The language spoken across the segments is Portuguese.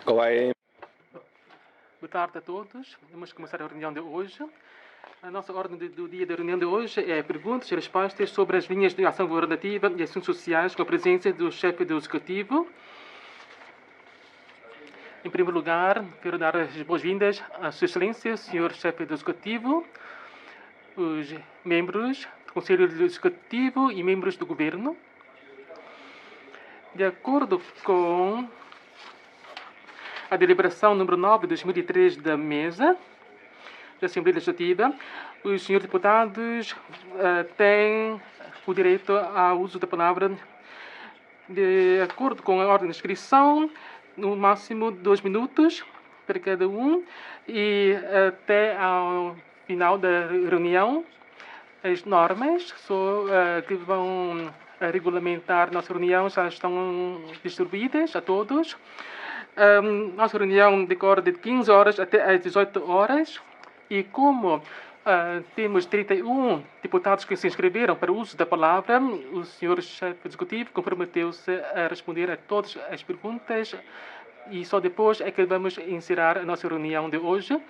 Boa tarde a todos. Vamos começar a reunião de hoje. A nossa ordem do dia da reunião de hoje é perguntas e respostas sobre as linhas de ação governativa e assuntos sociais com a presença do chefe do Executivo. Em primeiro lugar, quero dar as boas-vindas à Sua Excelência, Senhor Chefe do Executivo, os membros do Conselho do Executivo e membros do Governo. De acordo com a deliberação número 9 de 2003 da Mesa da Assembleia Legislativa, os senhores deputados têm o direito ao uso da palavra de acordo com a ordem de inscrição, no máximo 2 minutos para cada um, e até ao final da reunião, as normas que vão regulamentar nossa reunião já estão distribuídas a todos. Nossa reunião decorre de 15 horas até às 18 horas e como temos 31 deputados que se inscreveram para o uso da palavra, o senhor chefe executivo comprometeu-se a responder a todas as perguntas e só depois é que vamos encerrar a nossa reunião de hoje.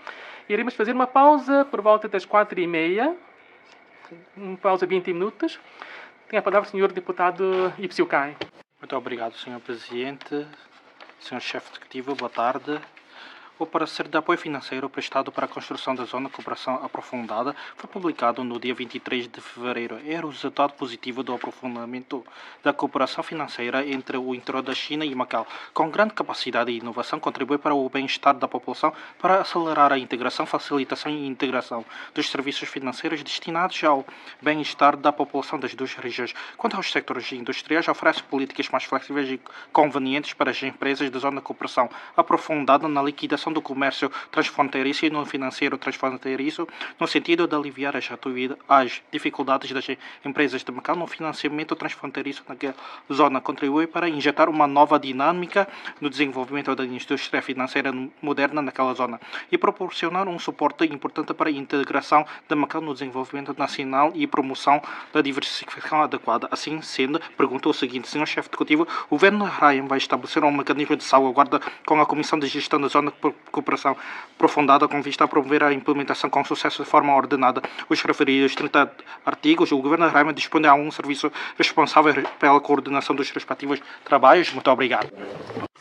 Iremos fazer uma pausa por volta das 4h30, uma pausa de 20 minutos. Tem a palavra o senhor deputado Ipsil Kai. Muito obrigado, senhor presidente. Senhor chefe executivo, boa tarde. O parecer de apoio financeiro prestado para a construção da Zona de Cooperação Aprofundada foi publicado no dia 23 de fevereiro. Era o resultado positivo do aprofundamento da cooperação financeira entre o interior da China e Macau. Com grande capacidade e inovação, contribui para o bem-estar da população, para acelerar a integração, facilitação e integração dos serviços financeiros destinados ao bem-estar da população das duas regiões. Quanto aos sectores industriais, oferece políticas mais flexíveis e convenientes para as empresas da Zona de Cooperação Aprofundada na liquidação do comércio transfronteiriço e no financeiro transfronteiriço, no sentido de aliviar as dificuldades das empresas de Macau no financiamento transfronteiriço naquela zona. Contribui para injetar uma nova dinâmica no desenvolvimento da indústria financeira moderna naquela zona e proporcionar um suporte importante para a integração de Macau no desenvolvimento nacional e promoção da diversificação adequada. Assim sendo, perguntou o seguinte: senhor chefe executivo, o governo Ryan vai estabelecer um mecanismo de salvaguarda com a Comissão de Gestão da Zona de Cooperação Aprofundada com vista a promover a implementação com sucesso de forma ordenada os referidos 30 artigos. O governo de Roraima dispõe a um serviço responsável pela coordenação dos respectivos trabalhos. Muito obrigado.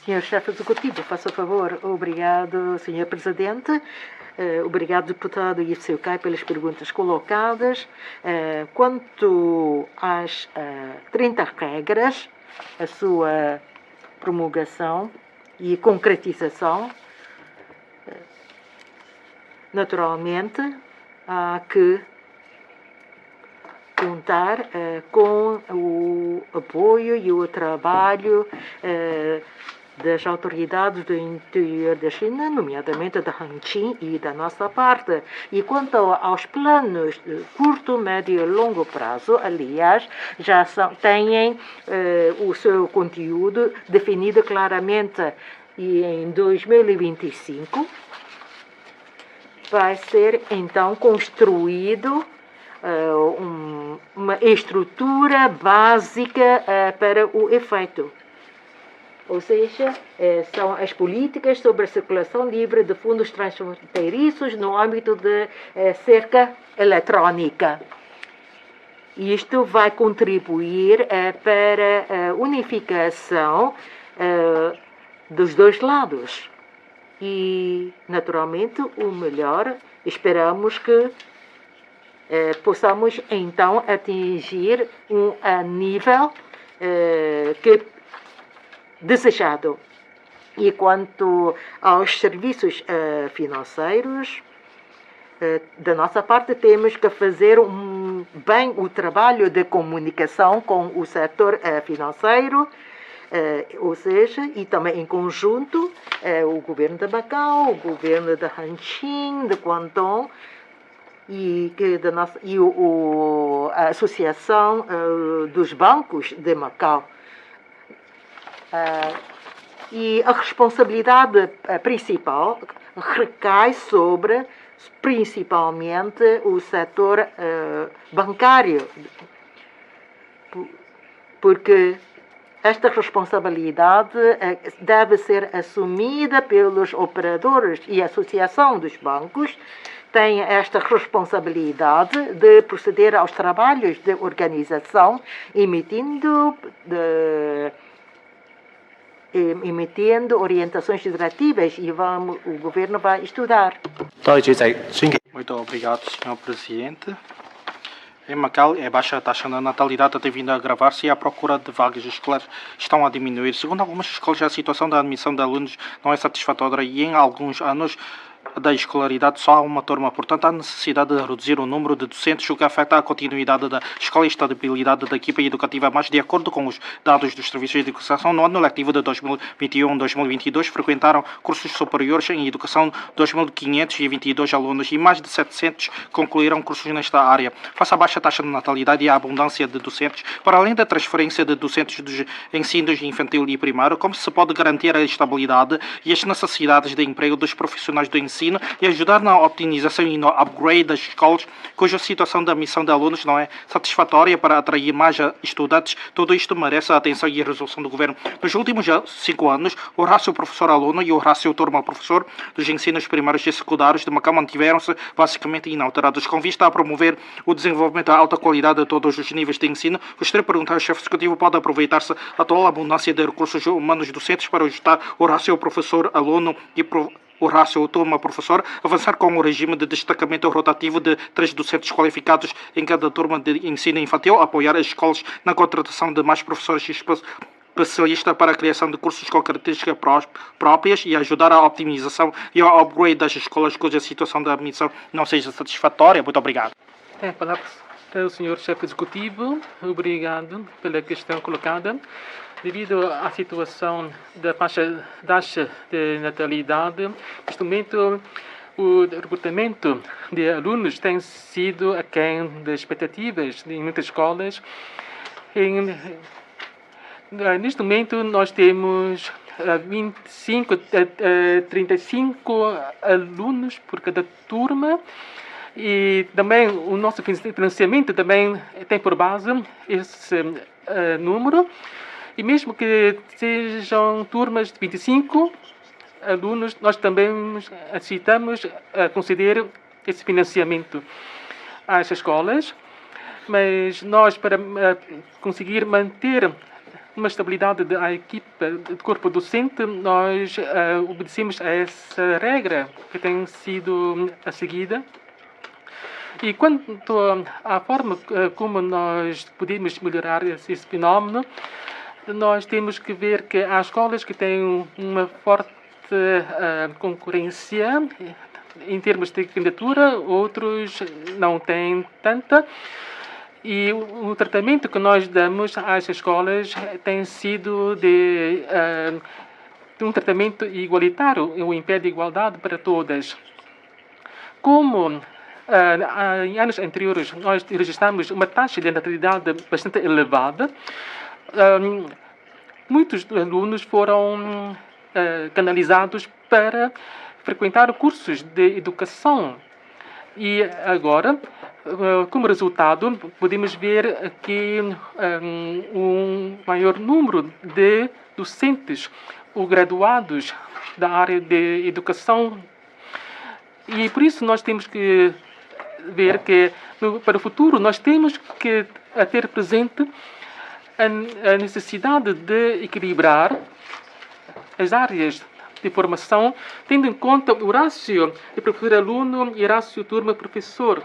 Senhor chefe executivo, faça favor. Obrigado, senhor presidente. Obrigado, deputado Ipsil Kai, pelas perguntas colocadas. Quanto às 30 regras, a sua promulgação e concretização, naturalmente, há que contar com o apoio e o trabalho das autoridades do interior da China, nomeadamente da Hanqin e da nossa parte. E quanto aos planos de curto, médio e longo prazo, aliás, já têm o seu conteúdo definido claramente. E em 2025 vai ser então construído uma estrutura básica para o efeito. Ou seja, são as políticas sobre a circulação livre de fundos transfronteiriços no âmbito de cerca eletrônica. Isto vai contribuir para a unificação dos dois lados. E, naturalmente, o melhor, esperamos que possamos, então, atingir um nível que desejado. E quanto aos serviços financeiros, da nossa parte, temos que fazer bem o trabalho de comunicação com o setor financeiro, ou seja, e também em conjunto, o governo de Macau, o governo de Hanqin, de Guangdong, e a Associação dos Bancos de Macau. E a responsabilidade principal recai sobre, principalmente, o setor bancário, porque esta responsabilidade deve ser assumida pelos operadores e a Associação dos Bancos tem esta responsabilidade de proceder aos trabalhos de organização, emitindo orientações diretivas e o governo vai estudar. Muito obrigado, Sr. Presidente. Em Macau, a baixa taxa de natalidade tem vindo a agravar-se e a procura de vagas escolares estão a diminuir. Segundo algumas escolas, a situação da admissão de alunos não é satisfatória e em alguns anos da escolaridade só há uma turma. Portanto, há necessidade de reduzir o número de docentes, o que afeta a continuidade da escola e a estabilidade da equipa educativa. Mas, de acordo com os dados dos serviços de educação, no ano letivo de 2021-2022, frequentaram cursos superiores em educação 2.522 alunos e mais de 700 concluíram cursos nesta área. Face à baixa taxa de natalidade e à abundância de docentes, para além da transferência de docentes dos ensinos infantil e primário, como se pode garantir a estabilidade e as necessidades de emprego dos profissionais do ensino e ajudar na optimização e no upgrade das escolas cuja situação da admissão de alunos não é satisfatória para atrair mais estudantes. Tudo isto merece a atenção e a resolução do Governo. Nos últimos 5 anos, o rácio professor-aluno e o rácio turma-professor dos ensinos primários e secundários de Macau mantiveram-se basicamente inalterados. Com vista a promover o desenvolvimento da alta qualidade de todos os níveis de ensino, gostaria de perguntar ao chefe executivo pode aproveitar-se a atual abundância de recursos humanos docentes para ajustar o rácio professor-aluno e o rácio turma-professor, avançar com o regime de destacamento rotativo de 3 docentes qualificados em cada turma de ensino infantil, apoiar as escolas na contratação de mais professores especialistas para a criação de cursos com características próprias e ajudar a optimização e ao upgrade das escolas cuja situação de admissão não seja satisfatória. Muito obrigado. Tem a palavra o senhor chefe executivo. Obrigado pela questão colocada. Devido à situação da baixa taxa de natalidade, neste momento o recrutamento de alunos tem sido aquém das expectativas em muitas escolas. Neste momento nós temos 25 a 35 alunos por cada turma. E também o nosso financiamento também tem por base esse número. E mesmo que sejam turmas de 25 alunos, nós também aceitamos conceder esse financiamento às escolas. Mas nós, para conseguir manter uma estabilidade da equipa do corpo docente, nós obedecemos a essa regra que tem sido seguida. E quanto à forma como nós podemos melhorar esse fenómeno, nós temos que ver que há escolas que têm uma forte concorrência em termos de candidatura, outros não têm tanta. E o tratamento que nós damos às escolas tem sido de um tratamento igualitário, em pé de igualdade para todas. Como em anos anteriores nós registramos uma taxa de natalidade bastante elevada, muitos alunos foram canalizados para frequentar cursos de educação. E agora, como resultado, podemos ver aqui um maior número de docentes ou graduados da área de educação. E por isso nós temos que ver que, para o futuro, nós temos que ter presente a necessidade de equilibrar as áreas de formação, tendo em conta o rácio de professor-aluno e rácio turma-professor.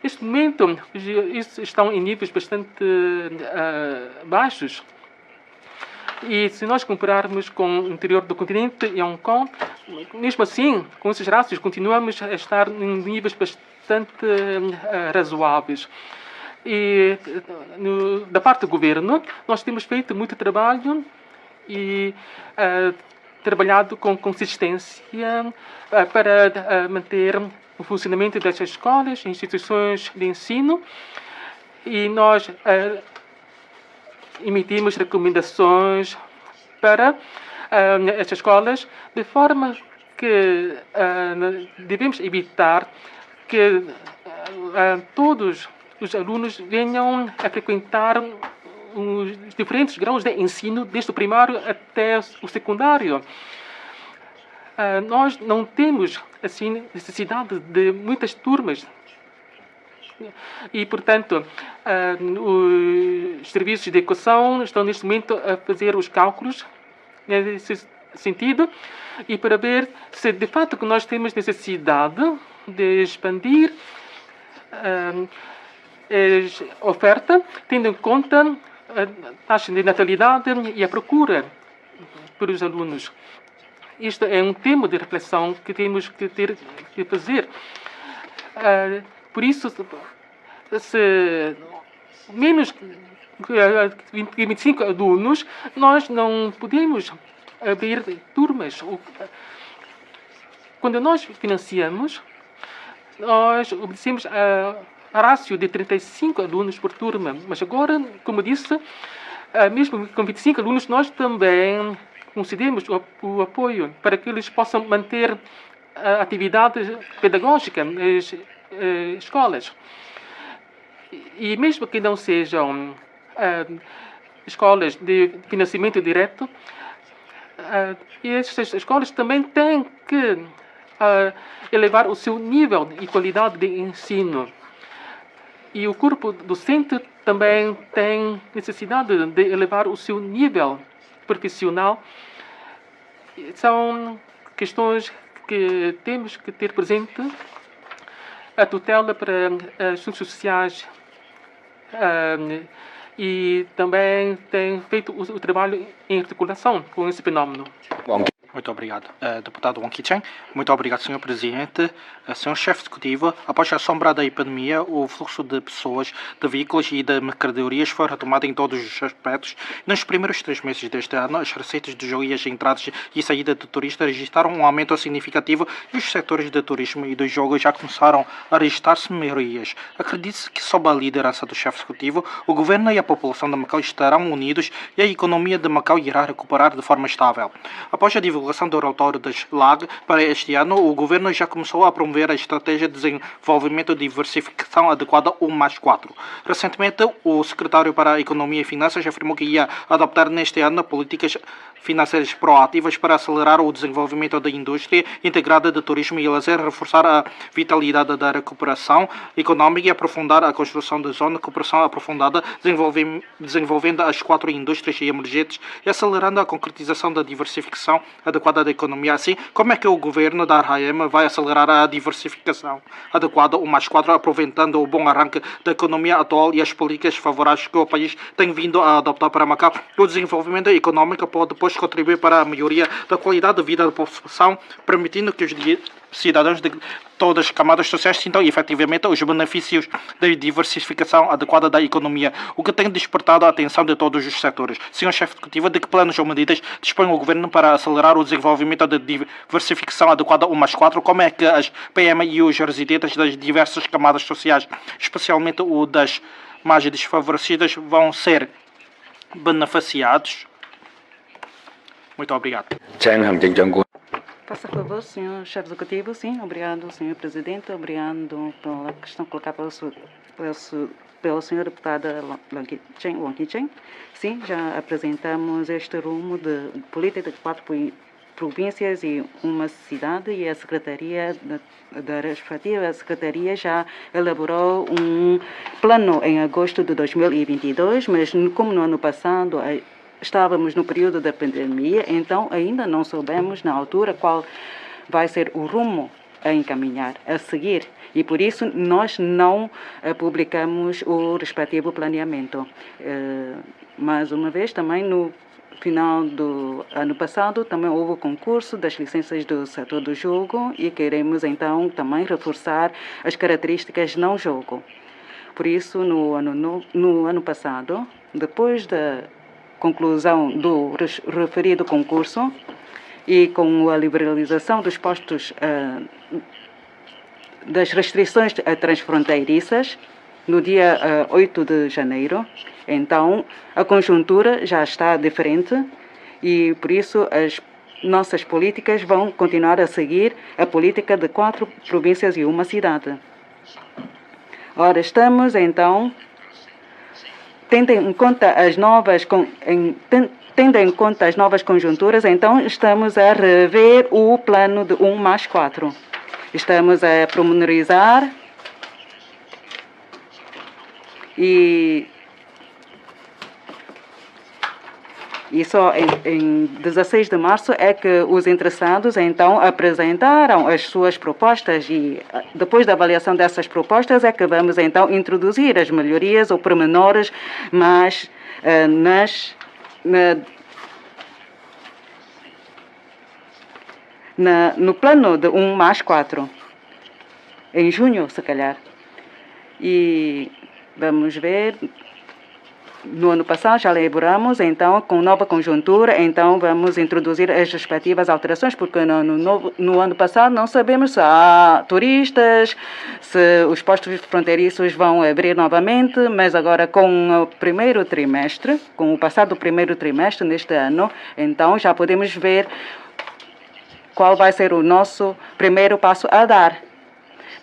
Neste momento, isso estão em níveis bastante baixos. E se nós compararmos com o interior do continente e Hong Kong, mesmo assim, com esses rácios, continuamos a estar em níveis bastante razoáveis. E da parte do governo, nós temos feito muito trabalho e trabalhado com consistência para manter o funcionamento dessas escolas, instituições de ensino, e nós emitimos recomendações para essas escolas, de forma que devemos evitar que todos os alunos venham a frequentar os diferentes graus de ensino, desde o primário até o secundário. Nós não temos assim necessidade de muitas turmas e, portanto, os serviços de educação estão neste momento a fazer os cálculos nesse sentido e para ver se de fato que nós temos necessidade de expandir a oferta, tendo em conta a taxa de natalidade e a procura por os alunos. Isto é um tema de reflexão que temos que ter que fazer. Por isso, se menos de 25 alunos, nós não podemos abrir turmas. Quando nós financiamos, nós obedecemos a rácio de 35 alunos por turma. Mas agora, como disse, mesmo com 25 alunos, nós também concedemos o apoio para que eles possam manter a atividade pedagógica nas escolas. E mesmo que não sejam escolas de financiamento direto, estas escolas também têm que elevar o seu nível e qualidade de ensino. E o corpo docente também tem necessidade de elevar o seu nível profissional. São questões que temos que ter presente. A tutela para assuntos sociais e também tem feito o trabalho em articulação com esse fenómeno. Muito obrigado. Deputado Wong Ki-cheng, muito obrigado, Sr. Presidente. Sr. Chefe Executivo, após a sombra da epidemia, o fluxo de pessoas, de veículos e de mercadorias foi retomado em todos os aspectos. Nos primeiros 3 meses deste ano, as receitas de jogo e as entradas e saída de turistas registraram um aumento significativo e os setores de turismo e do jogo já começaram a registrar-se melhorias. Acredite-se que, sob a liderança do Chefe Executivo, o Governo e a população de Macau estarão unidos e a economia de Macau irá recuperar de forma estável. Após a divulgação do relatório das LAG para este ano, o Governo já começou a promover a estratégia de desenvolvimento e diversificação adequada 1+4. Recentemente, o secretário para a Economia e Finanças afirmou que ia adoptar neste ano políticas financeiras proativas para acelerar o desenvolvimento da indústria integrada de turismo e lazer, reforçar a vitalidade da recuperação económica e aprofundar a construção da zona de cooperação aprofundada, desenvolvendo as 4 indústrias emergentes e acelerando a concretização da diversificação adequada da economia. Assim, como é que o governo da RAEM vai acelerar a diversificação adequada 1+4, aproveitando o bom arranque da economia atual e as políticas favoráveis que o país tem vindo a adotar para Macau? O desenvolvimento econômico pode depois contribuir para a melhoria da qualidade de vida da população, permitindo que os cidadãos de todas as camadas sociais sintam efetivamente os benefícios da diversificação adequada da economia, o que tem despertado a atenção de todos os setores. Senhor Chefe Executivo, de que planos ou medidas dispõe o Governo para acelerar o desenvolvimento da diversificação adequada 1+4? Como é que as PM e os residentes das diversas camadas sociais, especialmente o das mais desfavorecidas, vão ser beneficiados? Muito obrigado. Faça favor, Sr. Chefe Executivo. Sim, obrigado, Sr. Presidente. Obrigado pela questão colocada pela Sra. Deputada Wong Ki-cheng. Sim, já apresentamos este rumo de política de 4 províncias e uma cidade, e a Secretaria da respectiva Secretaria já elaborou um plano em agosto de 2022, mas como no ano passado estávamos no período da pandemia, então ainda não soubemos na altura qual vai ser o rumo a encaminhar, a seguir. E por isso nós não publicamos o respectivo planeamento. Mais uma vez, também no final do ano passado, também houve o concurso das licenças do setor do jogo e queremos então também reforçar as características não jogo. Por isso, no ano passado, depois da conclusão do referido concurso e com a liberalização dos postos das restrições transfronteiriças no dia 8 de janeiro, então a conjuntura já está diferente e por isso as nossas políticas vão continuar a seguir a política de 4 províncias e uma cidade. Ora, estamos então tendo em conta as novas conjunturas, então estamos a rever o plano de 1+4. Estamos a promenorizar e só em 16 de março é que os interessados então apresentaram as suas propostas e depois da avaliação dessas propostas é que vamos então introduzir as melhorias ou pormenores, mas no plano de 1+4, em junho, se calhar. E vamos ver. No ano passado já elaboramos, então, com nova conjuntura, então vamos introduzir as respectivas alterações, porque no ano passado não sabemos se há turistas, se os postos fronteiriços vão abrir novamente, mas agora com o primeiro trimestre, com o passado do primeiro trimestre neste ano, então já podemos ver qual vai ser o nosso primeiro passo a dar,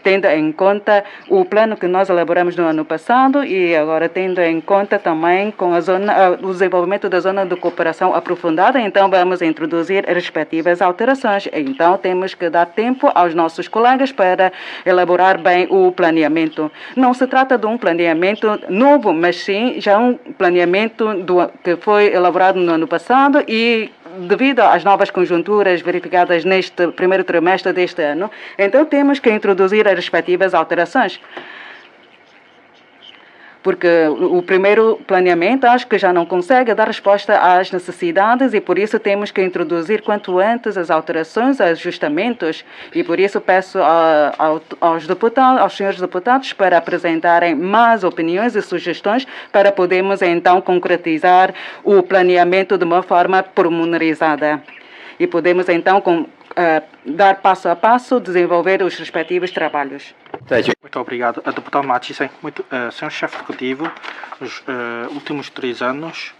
tendo em conta o plano que nós elaboramos no ano passado e agora tendo em conta também com o desenvolvimento da zona de cooperação aprofundada, então vamos introduzir as respectivas alterações. Então temos que dar tempo aos nossos colegas para elaborar bem o planeamento. Não se trata de um planeamento novo, mas sim já um planeamento que foi elaborado no ano passado e devido às novas conjunturas verificadas neste primeiro trimestre deste ano, então temos que introduzir as respectivas alterações. Porque o primeiro planeamento acho que já não consegue dar resposta às necessidades e por isso temos que introduzir quanto antes as alterações, ajustamentos e por isso peço aos senhores deputados para apresentarem mais opiniões e sugestões para podermos então concretizar o planeamento de uma forma pormenorizada e podemos então dar passo a passo, desenvolver os respectivos trabalhos. Muito obrigado. A deputada Matisen, senhor chefe executivo, nos últimos 3 anos,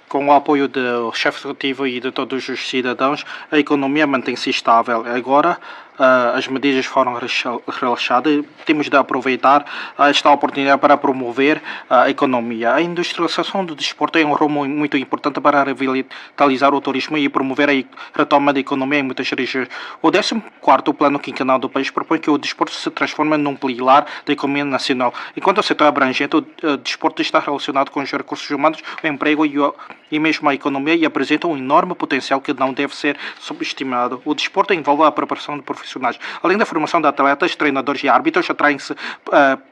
com o apoio do chefe executivo e de todos os cidadãos, a economia mantém-se estável. Agora, as medidas foram relaxadas e temos de aproveitar esta oportunidade para promover a economia. A industrialização do desporto é um rumo muito importante para revitalizar o turismo e promover a retoma da economia em muitas regiões. O 14º Plano Quinquenal do país propõe que o desporto se transforme num pilar da economia nacional. Enquanto o setor abrangente, o desporto está relacionado com os recursos humanos, o emprego e mesmo a economia e apresenta um enorme potencial que não deve ser subestimado. O desporto envolve a preparação de profissionais. Além da formação de atletas, treinadores e árbitros, atraem-se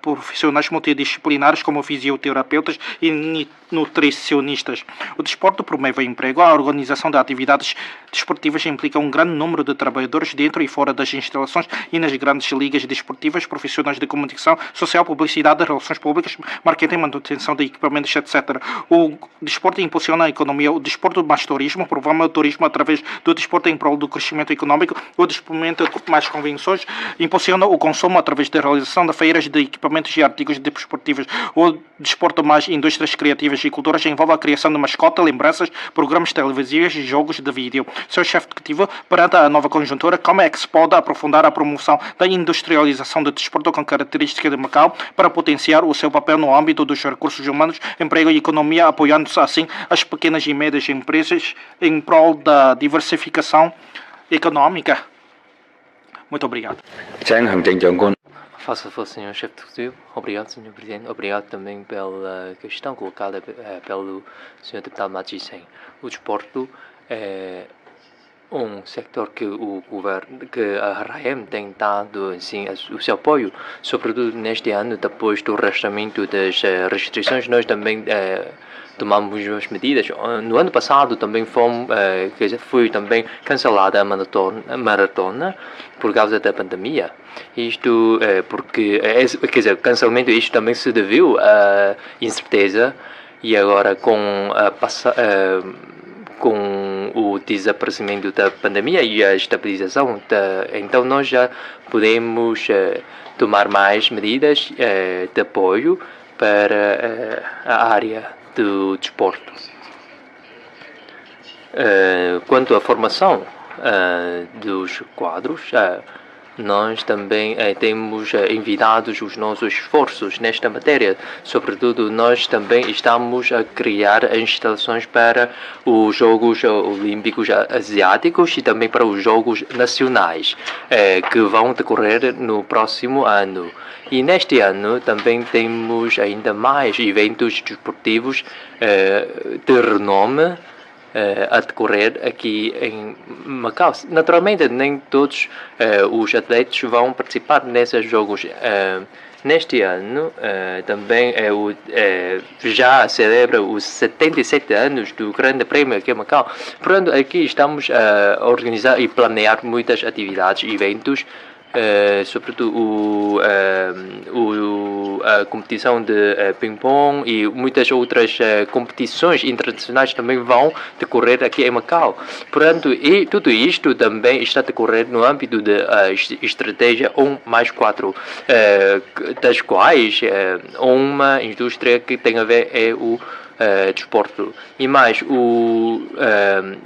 profissionais multidisciplinares como fisioterapeutas e nutricionistas. O desporto promove o emprego. A organização de atividades desportivas implica um grande número de trabalhadores dentro e fora das instalações e nas grandes ligas desportivas, profissionais de comunicação social, publicidade, relações públicas, marketing, manutenção de equipamentos, etc. O desporto impulsiona a economia. O desporto mais turismo promove o turismo através do desporto em prol do crescimento econômico. O desporto mais convenções impulsiona o consumo através da realização de feiras de equipamentos e artigos desportivos. O desporto mais indústrias criativas e culturas envolve a criação de mascotas, lembranças, programas televisivos e jogos de vídeo. Seu chefe executivo, perante a nova conjuntura, como é que se pode aprofundar a promoção da industrialização do desporto com característica de Macau para potenciar o seu papel no âmbito dos recursos humanos, emprego e economia, apoiando-se assim as pequenas e médias empresas em prol da diversificação econômica? Muito obrigado. Faça favor, Sr. Chefe Executivo. Obrigado, Sr. Presidente. Obrigado também pela questão colocada pelo Sr. Deputado Matisen. O desporto é um sector que o governo, que a RAEM tem dado assim, o seu apoio, sobretudo neste ano, depois do arrastamento das restrições, nós também tomamos as medidas. No ano passado também foi também cancelada a maratona por causa da pandemia. Isto porque, quer dizer, o cancelamento isto também se deveu à incerteza e agora com o desaparecimento da pandemia e a estabilização, então nós já podemos tomar mais medidas de apoio para a área do desporto. Quanto à formação dos quadros, nós também temos envidado os nossos esforços nesta matéria. Sobretudo, nós também estamos a criar instalações para os Jogos Olímpicos Asiáticos e também para os Jogos Nacionais, que vão decorrer no próximo ano. E neste ano também temos ainda mais eventos desportivos de renome a decorrer aqui em Macau. Naturalmente, nem todos os atletas vão participar nesses jogos. Neste ano, também já celebra os 77 anos do Grande Prêmio aqui em Macau. Portanto, aqui estamos a organizar e planear muitas atividades e eventos, sobretudo a competição de ping-pong e muitas outras competições internacionais também vão decorrer aqui em Macau. Portanto, e tudo isto também está a decorrer no âmbito da estratégia 1+4, das quais uma indústria que tem a ver é o desporto. E mais, o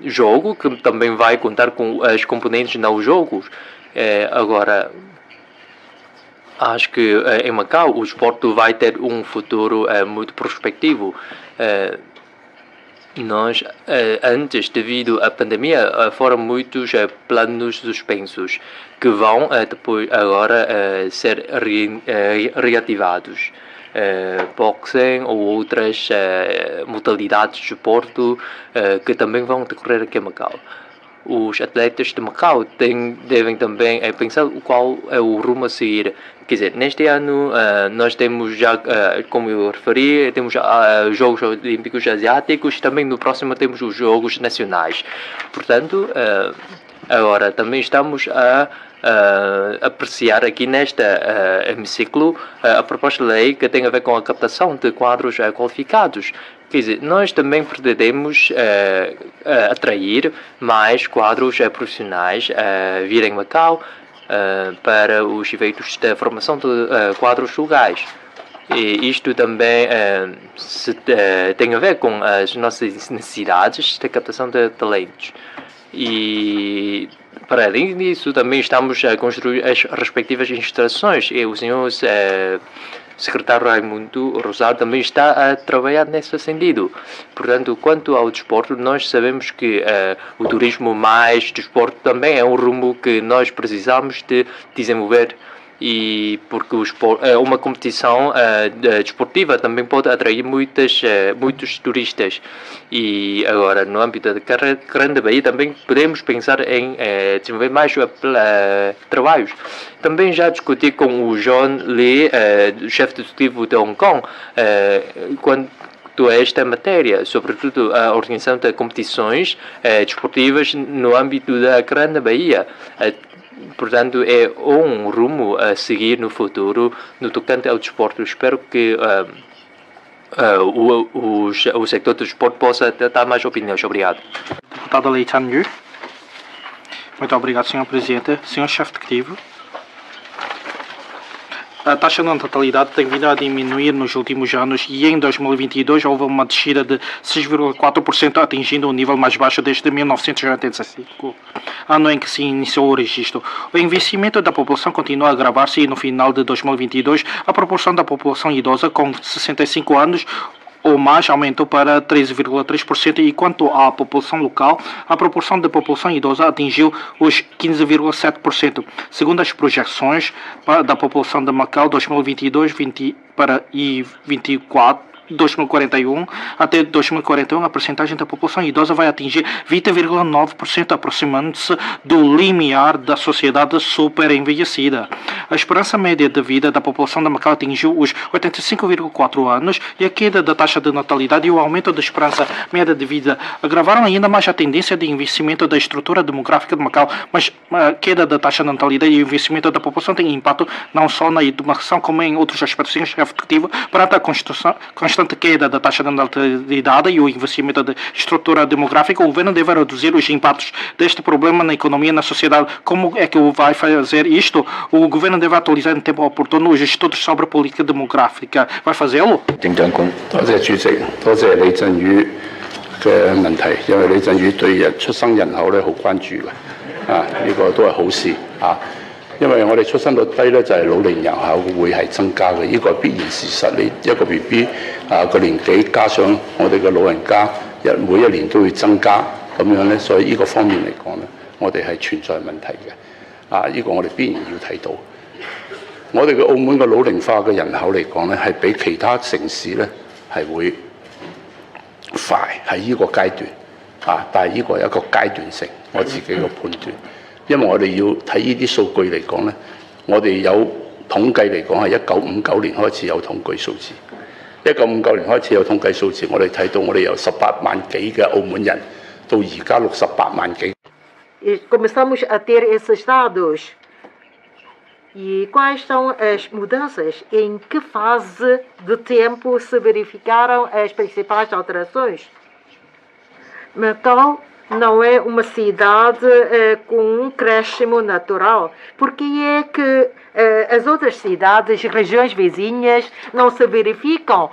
jogo, que também vai contar com as componentes não jogos. Agora, acho que em Macau o desporto vai ter um futuro muito prospectivo. Nós, antes, devido à pandemia, foram muitos planos suspensos que vão depois agora ser reativados. Boxing ou outras modalidades de desporto que também vão decorrer aqui em Macau. Os atletas de Macau devem também pensar qual é o rumo a seguir. Quer dizer, neste ano nós temos já, como eu referi, temos os Jogos Olímpicos Asiáticos, também no próximo temos os Jogos Nacionais. Portanto, agora também estamos a apreciar aqui nesta hemiciclo a proposta de lei que tem a ver com a captação de quadros qualificados. Quer dizer, nós também pretendemos atrair mais quadros profissionais a virem em Macau para os efeitos da formação de quadros locais. E isto também tem a ver com as nossas necessidades de captação de talentos. E para além disso, também estamos a construir as respectivas instalações. E o senhor secretário Raimundo Rosado também está a trabalhar nesse sentido. Portanto, quanto ao desporto, nós sabemos que o turismo mais desporto também é um rumo que nós precisamos de desenvolver. E porque uma competição desportiva também pode atrair muitos turistas. E agora, no âmbito da Grande Bahia, também podemos pensar em desenvolver mais trabalhos. Também já discuti com o John Lee, chefe executivo de Hong Kong, quanto a esta matéria, sobretudo a organização de competições desportivas no âmbito da Grande Bahia. Portanto, é um rumo a seguir no futuro no tocante ao desporto. Espero que o sector do desporto possa dar mais opiniões. Obrigado. Deputada Lei Chan-Yu. Muito obrigado, Sr. Presidente. Sr. Chefe Executivo. A taxa de natalidade tem vindo a diminuir nos últimos anos e em 2022 houve uma descida de 6,4%, atingindo o nível mais baixo desde 1985, ano em que se iniciou o registro. O envelhecimento da população continua a agravar-se e no final de 2022 a proporção da população idosa com 65 anos ou mais aumentou para 13,3% e quanto à população local, a proporção da população idosa atingiu os 15,7%. Segundo as projeções da população de Macau 2041 até 2041, a percentagem da população idosa vai atingir 20,9%, aproximando-se do limiar da sociedade super envelhecida. A esperança média de vida da população de Macau atingiu os 85,4 anos e a queda da taxa de natalidade e o aumento da esperança média de vida agravaram ainda mais a tendência de envelhecimento da estrutura demográfica de Macau, mas a queda da taxa de natalidade e o envelhecimento da população tem impacto não só na educação como em outros aspectos. Senhor Chefe Executivo, perante a constante queda da taxa de natalidade e o envelhecimento da estrutura demográfica, o governo deve reduzir os impactos deste problema na economia e na sociedade. Como é que vai fazer isto? O governo deve atualizar em tempo oportuno os estudos sobre a política demográfica. Vai fazê-lo? 政長官，多謝主席，多謝李振宇嘅問題，因為李振宇對出生人口咧好關注嘅，呢個都係好事啊。因為我哋出生率低咧，就係老齡人口會係增加嘅，呢個係必然事實。你一個 BB 個年紀加上我哋嘅老人家，每一年都會增加，咁樣咧，所以呢個方面嚟講咧，我哋係存在問題嘅。呢個我哋必然要睇到。我哋嘅澳門嘅老齡化嘅人口嚟講咧，係比其他城市咧係會快喺呢個階段但係呢個係一個階段性，我自己嘅判斷。因為我哋要睇呢啲數據嚟講咧，我哋有統計嚟講係1959年開始有統計數字。1959年開始有統計數字，我哋睇到我哋由18萬幾嘅澳門人到而家68萬幾。Começamos a ter esses dados. E quais são as mudanças? Em que fase de tempo se verificaram as principais alterações? Macau não é uma cidade com um crescimento natural. Porque é que as outras cidades e regiões vizinhas não se verificam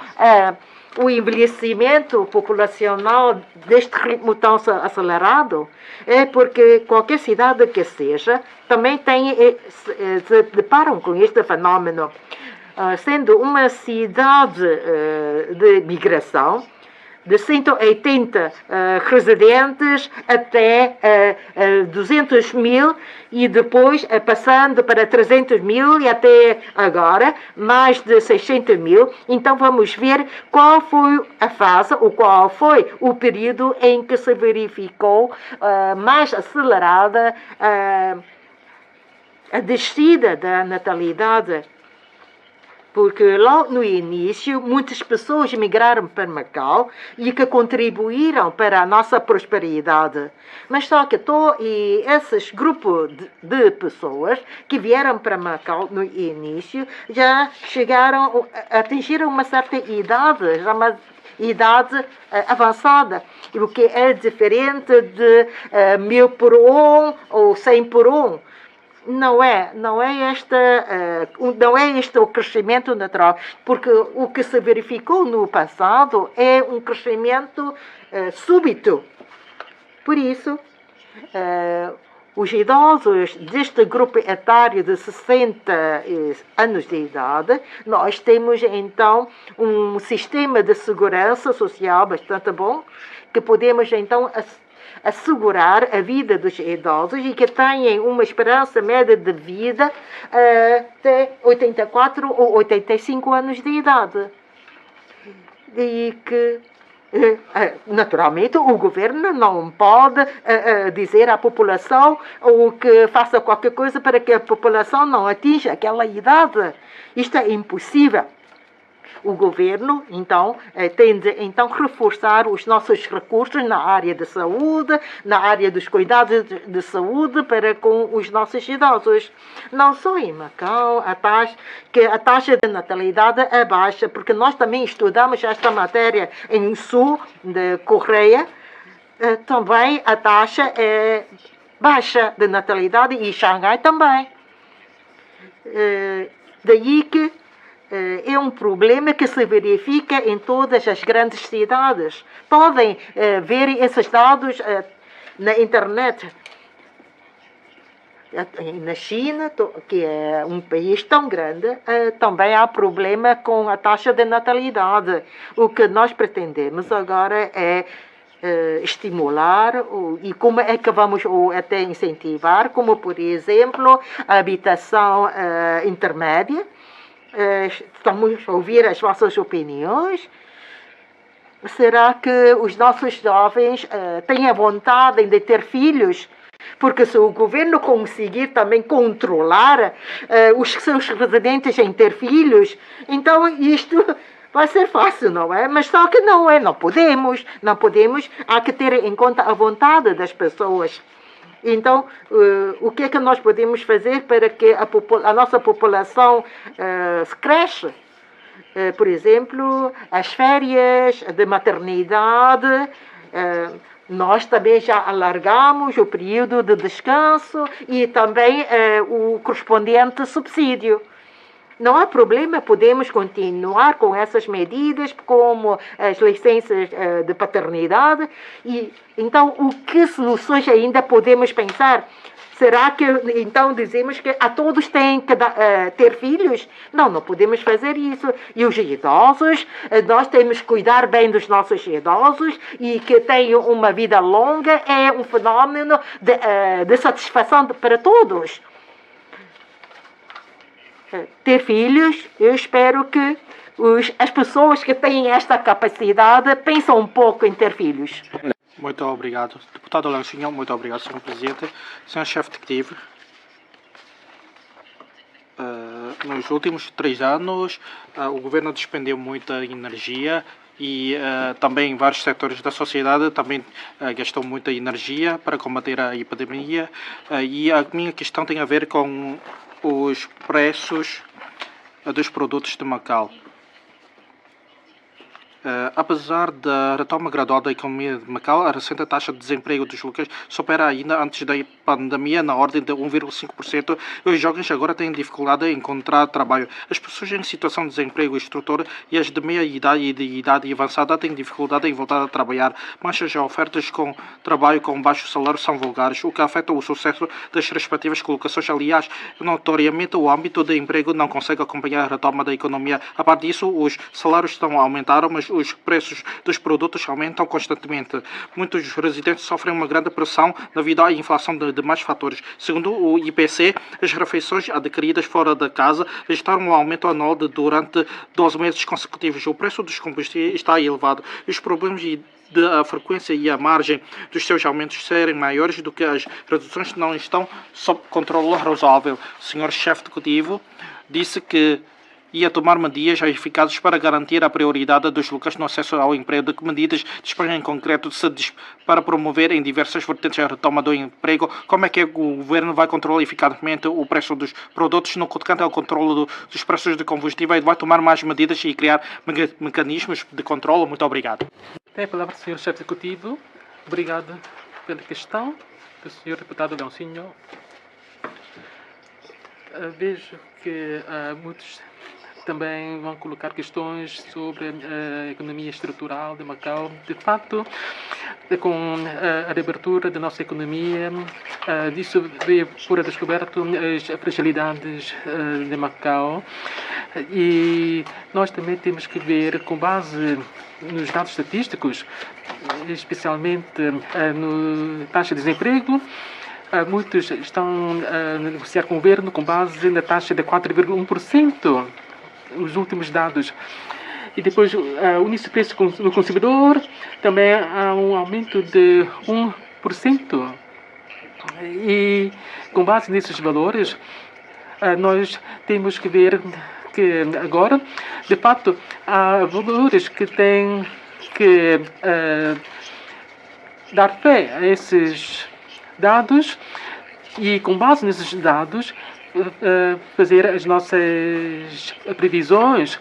o envelhecimento populacional deste ritmo tão acelerado? É porque qualquer cidade que seja também se deparam com este fenômeno. Sendo uma cidade de migração, de 180 residentes até 200 mil e depois passando para 300 mil e até agora mais de 600 mil. Então vamos ver qual foi a fase ou qual foi o período em que se verificou mais acelerada a descida da natalidade. Porque logo no início muitas pessoas migraram para Macau e que contribuíram para a nossa prosperidade. Mas só que esses grupos de pessoas que vieram para Macau no início já atingiram uma certa idade, já uma idade avançada, o que é diferente de 1000 por 1 ou 100 por 1. Não é este o crescimento natural, porque o que se verificou no passado é um crescimento súbito. Por isso, os idosos deste grupo etário de 60 anos de idade, nós temos então um sistema de segurança social bastante bom, que podemos então assegurar a vida dos idosos e que tenham uma esperança média de vida até 84 ou 85 anos de idade. E que, naturalmente, o governo não pode dizer à população ou que faça qualquer coisa para que a população não atinja aquela idade. Isto é impossível. O governo, então, tende a reforçar os nossos recursos na área da saúde, na área dos cuidados de saúde para com os nossos idosos. Não só em Macau, a taxa de natalidade é baixa, porque nós também estudamos esta matéria em Sul de Coreia. Também a taxa é baixa de natalidade e Xangai também. Daí que é um problema que se verifica em todas as grandes cidades. Podem ver esses dados na internet. Na China, que é um país tão grande, também há problema com a taxa de natalidade. O que nós pretendemos agora é estimular e como é que vamos até incentivar, como por exemplo a habitação intermédia. Estamos a ouvir as vossas opiniões. Será que os nossos jovens têm a vontade de ter filhos? Porque se o governo conseguir também controlar os seus residentes em ter filhos, então isto vai ser fácil, não é? Mas só que não é, não podemos, há que ter em conta a vontade das pessoas. Então, o que é que nós podemos fazer para que a nossa população cresça? Por exemplo, as férias de maternidade, nós também já alargamos o período de descanso e também o correspondente subsídio. Não há problema, podemos continuar com essas medidas, como as licenças de paternidade. E então, o que soluções ainda podemos pensar? Será que então dizemos que a todos têm que ter filhos? Não, não podemos fazer isso. E os idosos, nós temos que cuidar bem dos nossos idosos e que tenham uma vida longa é um fenómeno de satisfação para todos. Ter filhos, eu espero que as pessoas que têm esta capacidade pensam um pouco em ter filhos. Muito obrigado. Deputado Leoncinho, muito obrigado, Sr. Presidente. Sr. Chefe Executivo, nos últimos 3 anos, o Governo despendeu muita energia e também vários setores da sociedade também gastou muita energia para combater a epidemia. E a minha questão tem a ver com os preços dos produtos de Macau. Apesar da retoma gradual da economia de Macau, a recente taxa de desemprego dos locais supera ainda antes da pandemia na ordem de 1,5%. Os jovens agora têm dificuldade em encontrar trabalho. As pessoas em situação de desemprego estrutural e as de meia idade e de idade avançada têm dificuldade em voltar a trabalhar, mas as ofertas com trabalho com baixo salário são vulgares, o que afeta o sucesso das respectivas colocações. Aliás, notoriamente o âmbito de emprego não consegue acompanhar a retoma da economia. A parte disso, os salários estão a aumentar, mas os preços dos produtos aumentam constantemente. Muitos residentes sofrem uma grande pressão devido à inflação de demais fatores. Segundo o IPC, as refeições adquiridas fora da casa registraram um aumento anual durante 12 meses consecutivos. O preço dos combustíveis está elevado. Os problemas a frequência e a margem dos seus aumentos serem maiores do que as reduções não estão sob controle razoável. O Sr. Chefe Executivo disse que ia tomar medidas eficazes para garantir a prioridade dos locais no acesso ao emprego. De que medidas dispõe em concreto para promover em diversas vertentes a retoma do emprego? Como é que o Governo vai controlar eficazmente o preço dos produtos no que toca ao controle dos preços de combustível? Vai tomar mais medidas e criar mecanismos de controle? Muito obrigado. Tem a palavra o Sr. Chefe Executivo. Obrigado pela questão do Sr. Deputado Leoncinho. Vejo que muitos também vão colocar questões sobre a economia estrutural de Macau. De fato, com a reabertura da nossa economia, disso veio por a descoberto as fragilidades de Macau. E nós também temos que ver, com base nos dados estatísticos, especialmente no taxa de desemprego, muitos estão a negociar com o governo com base na taxa de 4,1%. Os últimos dados. E depois, o índice de preço no consumidor também há um aumento de 1%. E com base nesses valores, nós temos que ver que agora, de fato, há valores que têm que dar fé a esses dados e, com base nesses dados, fazer as nossas previsões.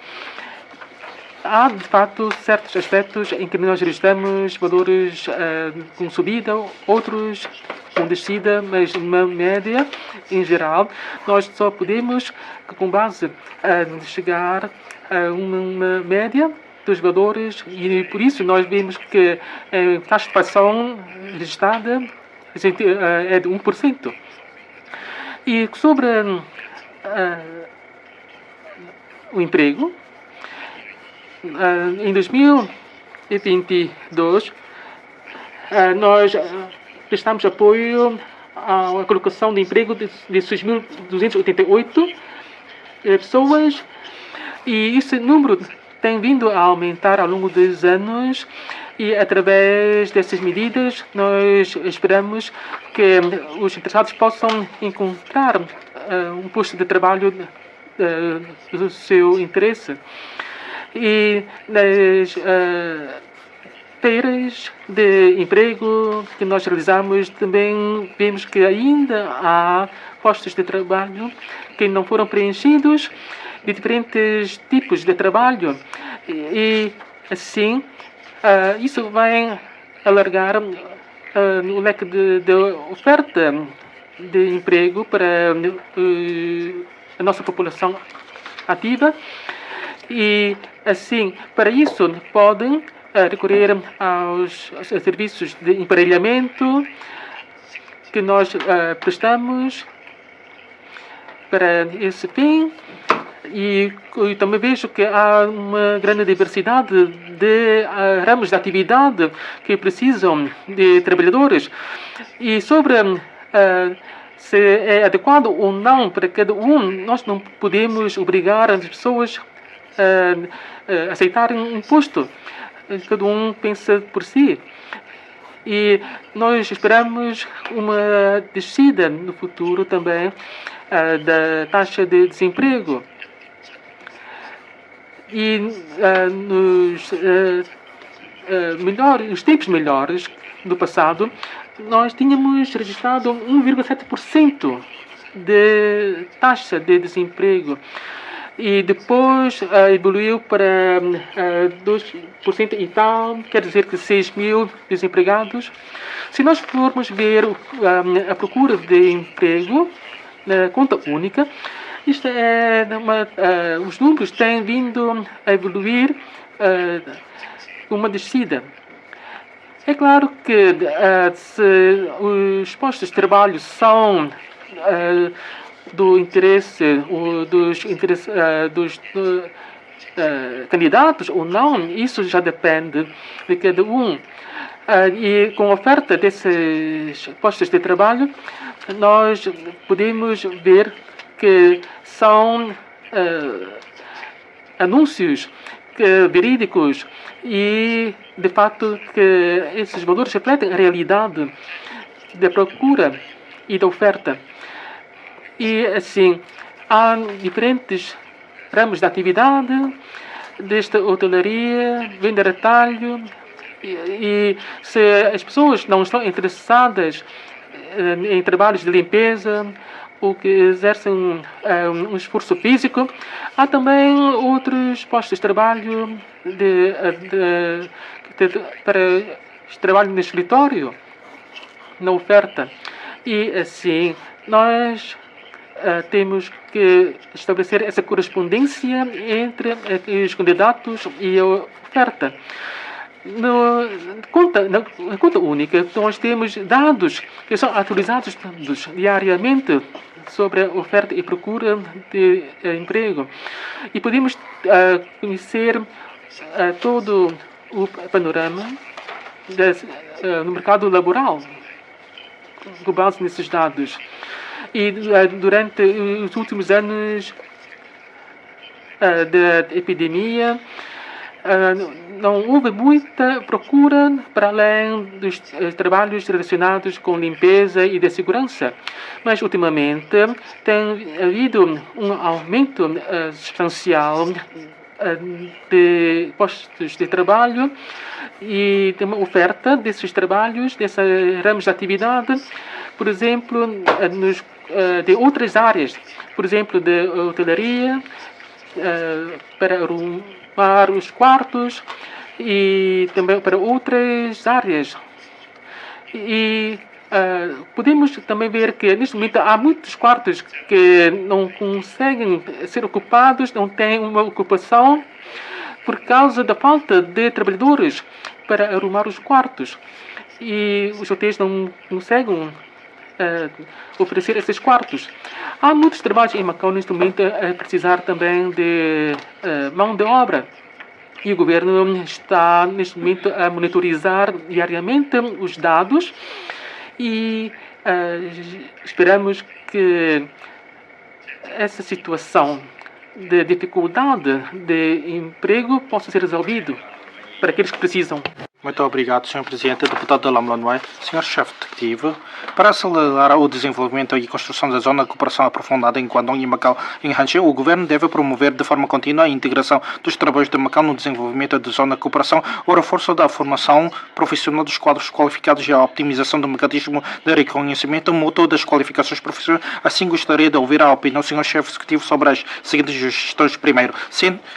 Há, de facto, certos aspectos em que nós registramos valores com subida, outros com descida, mas na média, em geral, nós só podemos, com base, chegar a uma média dos valores e, por isso, nós vemos que a taxa de inflação registrada é de 1%. E sobre o emprego, em 2022, nós prestamos apoio à colocação de emprego de 6.288 pessoas e esse número tem vindo a aumentar ao longo dos anos. E, através dessas medidas, nós esperamos que os interessados possam encontrar um posto de trabalho do seu interesse. E nas feiras de emprego que nós realizamos, também vemos que ainda há postos de trabalho que não foram preenchidos, de diferentes tipos de trabalho. E, assim, isso vai alargar o leque de oferta de emprego para a nossa população ativa e, assim, para isso podem recorrer aos serviços de emparelhamento que nós prestamos para esse fim. E eu também vejo que há uma grande diversidade de ramos de atividade que precisam de trabalhadores. E sobre se é adequado ou não para cada um, nós não podemos obrigar as pessoas a aceitarem um posto. Cada um pensa por si. E nós esperamos uma descida no futuro também da taxa de desemprego. E nos tempos melhores do passado, nós tínhamos registrado 1,7% de taxa de desemprego. E depois evoluiu para 2% e tal, quer dizer que 6 mil desempregados. Se nós formos ver a procura de emprego na conta única, isto é os números têm vindo a evoluir uma descida. É claro que se os postos de trabalho são do interesse dos candidatos ou não, isso já depende de cada um. E com a oferta desses postos de trabalho, nós podemos ver que são anúncios verídicos e, de fato, que esses valores refletem a realidade da procura e da oferta. E, assim, há diferentes ramos de atividade, desde hotelaria, venda a retalho, e se as pessoas não estão interessadas em trabalhos de limpeza ou que exercem um esforço físico, há também outros postos de trabalho para trabalho no escritório, na oferta. E assim, nós temos que estabelecer essa correspondência entre os candidatos e a oferta. Na conta única, nós temos dados que são atualizados diariamente sobre a oferta e procura de emprego. E podemos conhecer todo o panorama no mercado laboral com base nesses dados. E durante os últimos anos da epidemia, não houve muita procura para além dos trabalhos relacionados com limpeza e de segurança. Mas, ultimamente, tem havido um aumento substancial de postos de trabalho e de uma oferta desses trabalhos, desses ramos de atividade, por exemplo, de outras áreas, por exemplo, de hotelaria, para arrumar os quartos e também para outras áreas. E podemos também ver que neste momento há muitos quartos que não conseguem ser ocupados, não têm uma ocupação por causa da falta de trabalhadores para arrumar os quartos. E os hotéis não conseguem oferecer esses quartos. Há muitos trabalhos em Macau neste momento a precisar também de mão de obra. E o governo está neste momento a monitorizar diariamente os dados e esperamos que essa situação de dificuldade de emprego possa ser resolvida para aqueles que precisam. Muito obrigado, Sr. Presidente. Deputado de Lam Lanwai, Sr. Chefe Executivo, para acelerar o desenvolvimento e construção da Zona de Cooperação Aprofundada em Guangdong e Macau em Hangzhou, o Governo deve promover de forma contínua a integração dos trabalhos de Macau no desenvolvimento da Zona de Cooperação, o reforço da formação profissional dos quadros qualificados e a optimização do mecanismo de reconhecimento mútuo das qualificações profissionais. Assim, gostaria de ouvir a opinião do Sr. Chefe Executivo sobre as seguintes sugestões. Primeiro,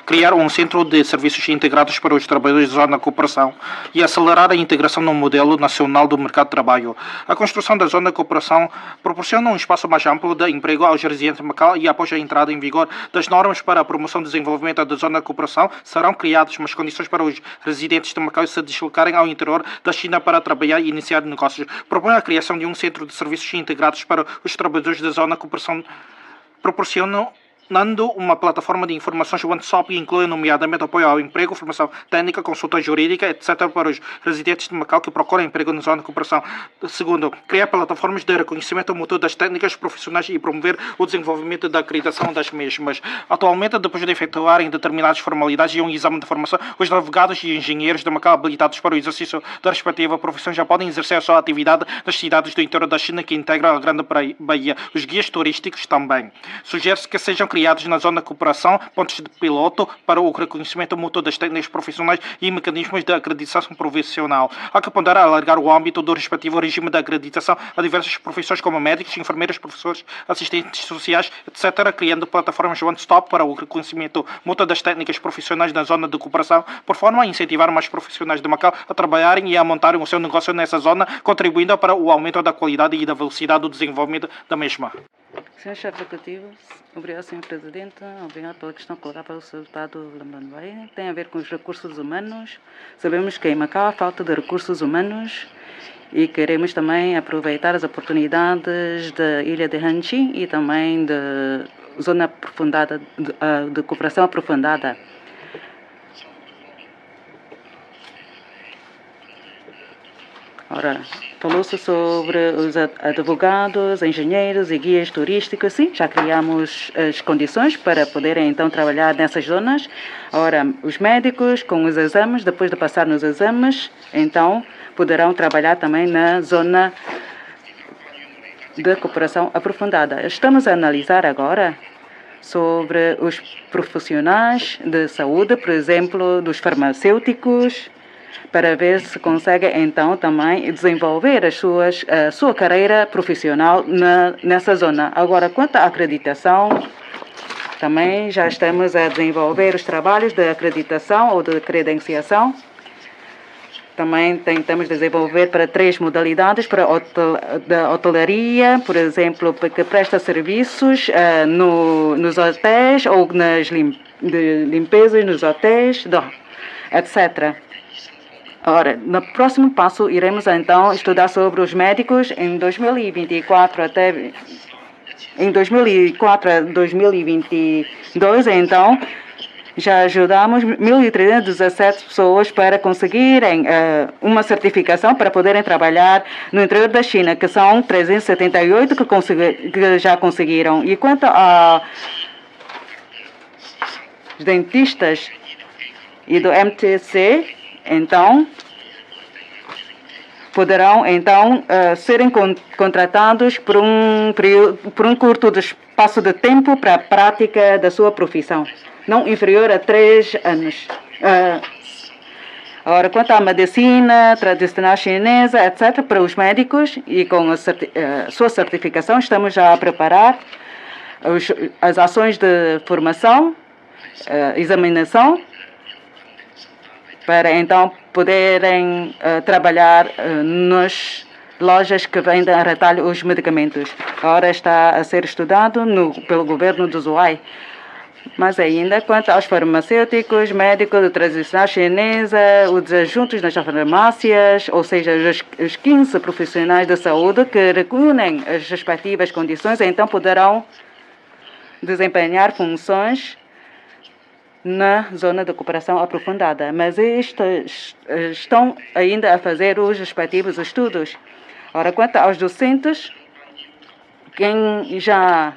criar um centro de serviços integrados para os trabalhadores da Zona de Cooperação. e acelerar a integração no modelo nacional do mercado de trabalho. A construção da zona de cooperação proporciona um espaço mais amplo de emprego aos residentes de Macau e após a entrada em vigor das normas para a promoção e desenvolvimento da zona de cooperação, serão criadas umas condições para os residentes de Macau se deslocarem ao interior da China para trabalhar e iniciar negócios. Propõe a criação de um centro de serviços integrados para os trabalhadores da zona de cooperação, proporcionando uma plataforma de informações one-stop que inclui nomeadamente apoio ao emprego, formação técnica, consulta jurídica, etc. para os residentes de Macau que procuram emprego na zona de cooperação. Segundo, criar plataformas de reconhecimento mútuo das técnicas profissionais e promover o desenvolvimento da acreditação das mesmas. Atualmente, depois de efetuarem determinadas formalidades e um exame de formação, os advogados e engenheiros de Macau habilitados para o exercício da respectiva profissão já podem exercer a sua atividade nas cidades do interior da China que integram a Grande Baía. Os guias turísticos também. Sugere-se que sejam criados na zona de cooperação pontos de piloto para o reconhecimento mútuo das técnicas profissionais e mecanismos de acreditação profissional. Há que ponderar alargar o âmbito do respectivo regime de acreditação a diversas profissões como médicos, enfermeiros, professores, assistentes sociais, etc., criando plataformas one-stop para o reconhecimento mútuo das técnicas profissionais na zona de cooperação, por forma a incentivar mais profissionais de Macau a trabalharem e a montarem o seu negócio nessa zona, contribuindo para o aumento da qualidade e da velocidade do desenvolvimento da mesma. Senhor Chefe Executivo, obrigado, Senhor Presidente. Obrigado pela questão colocada pelo Sr. Deputado Lambrando. Tem a ver com os recursos humanos. Sabemos que em Macau há falta de recursos humanos e queremos também aproveitar as oportunidades da ilha de Hanchi e também da zona aprofundada, de cooperação aprofundada. Ora, falou-se sobre os advogados, engenheiros e guias turísticos. Sim, já criamos as condições para poderem então trabalhar nessas zonas. Ora, os médicos com os exames, depois de passar nos exames, então poderão trabalhar também na zona de cooperação aprofundada. Estamos a analisar agora sobre os profissionais de saúde, por exemplo, dos farmacêuticos, para ver se consegue então também desenvolver a sua carreira profissional nessa zona. Agora, quanto à acreditação, também já estamos a desenvolver os trabalhos de acreditação ou de credenciação. Também tentamos desenvolver para 3 modalidades, para da hotelaria, por exemplo, que presta serviços nos hotéis ou nas limpezas nos hotéis, etc. Ora, no próximo passo, iremos então estudar sobre os médicos em 2024 a 2022, então, já ajudamos 1.317 pessoas para conseguirem uma certificação para poderem trabalhar no interior da China, que são 378 que já conseguiram. E quanto aos dentistas e do MTC, então, poderão então serem contratados por um curto espaço de tempo para a prática da sua profissão, não inferior a 3 anos. Ora, quanto à medicina tradicional chinesa, etc., para os médicos e com a sua certificação, estamos já a preparar as ações de formação, examinação, para então poderem trabalhar nas lojas que vendem a retalho os medicamentos. Agora está a ser estudado pelo governo do Zhuhai. Mas ainda, quanto aos farmacêuticos, médicos de tradição chinesa, os adjuntos nas farmácias, ou seja, os 15 profissionais de saúde que reúnem as respectivas condições, então poderão desempenhar funções na zona de cooperação aprofundada, mas estes estão ainda a fazer os respectivos estudos. Ora, quanto aos docentes, quem já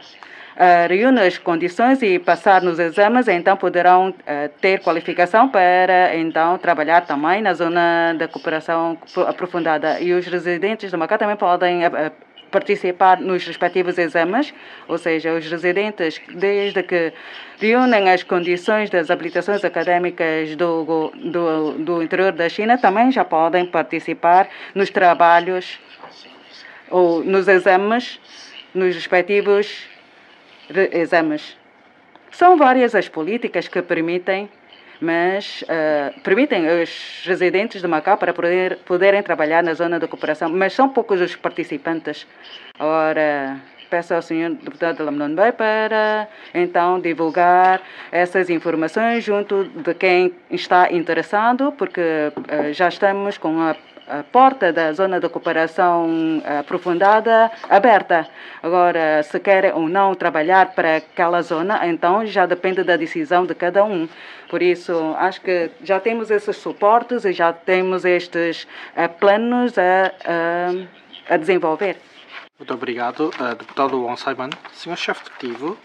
reúne as condições e passar nos exames, então poderão ter qualificação para então trabalhar também na zona de cooperação aprofundada. E os residentes de Macau também podem participar nos respectivos exames, ou seja, os residentes, desde que reúnem as condições das habilitações académicas do interior da China, também já podem participar nos trabalhos ou nos exames, nos respectivos exames. São várias as políticas que permitem mas permitem os residentes de Macau para poderem trabalhar na zona de cooperação, mas são poucos os participantes. Ora, peço ao senhor deputado Lamnon Bay para, então, divulgar essas informações junto de quem está interessado, porque já estamos com a porta da zona de cooperação aprofundada aberta. Agora, se querem ou não trabalhar para aquela zona, então já depende da decisão de cada um. Por isso, acho que já temos esses suportes e já temos estes planos a desenvolver. Muito obrigado, deputado Wong Sai-man. Senhor chefe executivo,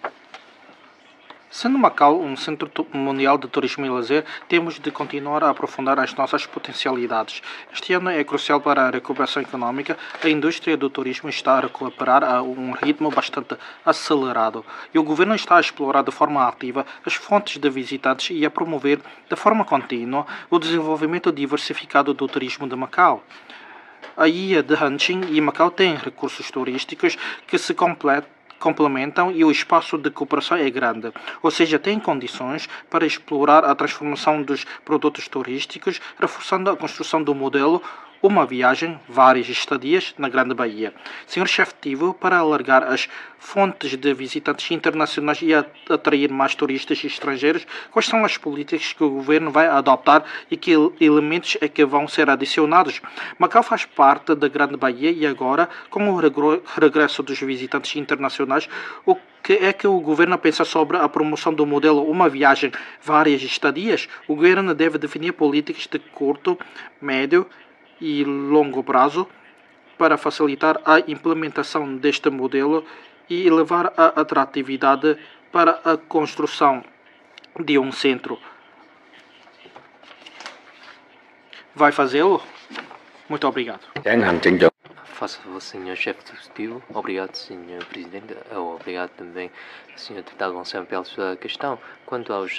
sendo Macau um centro mundial de turismo e lazer, temos de continuar a aprofundar as nossas potencialidades. Este ano é crucial para a recuperação económica. A indústria do turismo está a recuperar a um ritmo bastante acelerado e o governo está a explorar de forma ativa as fontes de visitantes e a promover de forma contínua o desenvolvimento diversificado do turismo de Macau. A ilha de Hengqin e Macau têm recursos turísticos que se complementam e o espaço de cooperação é grande, ou seja, tem condições para explorar a transformação dos produtos turísticos, reforçando a construção do modelo uma viagem, várias estadias na Grande Bahia. Senhor chefe executivo, para alargar as fontes de visitantes internacionais e atrair mais turistas estrangeiros, quais são as políticas que o governo vai adotar e que elementos é que vão ser adicionados? Macau faz parte da Grande Bahia e agora, com o regresso dos visitantes internacionais, o que é que o governo pensa sobre a promoção do modelo uma viagem, várias estadias? O governo deve definir políticas de curto, médio e longo prazo para facilitar a implementação deste modelo e elevar a atratividade para a construção de um centro. Vai fazê-lo? Muito obrigado. Faça favor, senhor chefe executivo. Obrigado, senhor presidente. Obrigado também, senhor deputado Gonçalo, pela sua questão. Quanto aos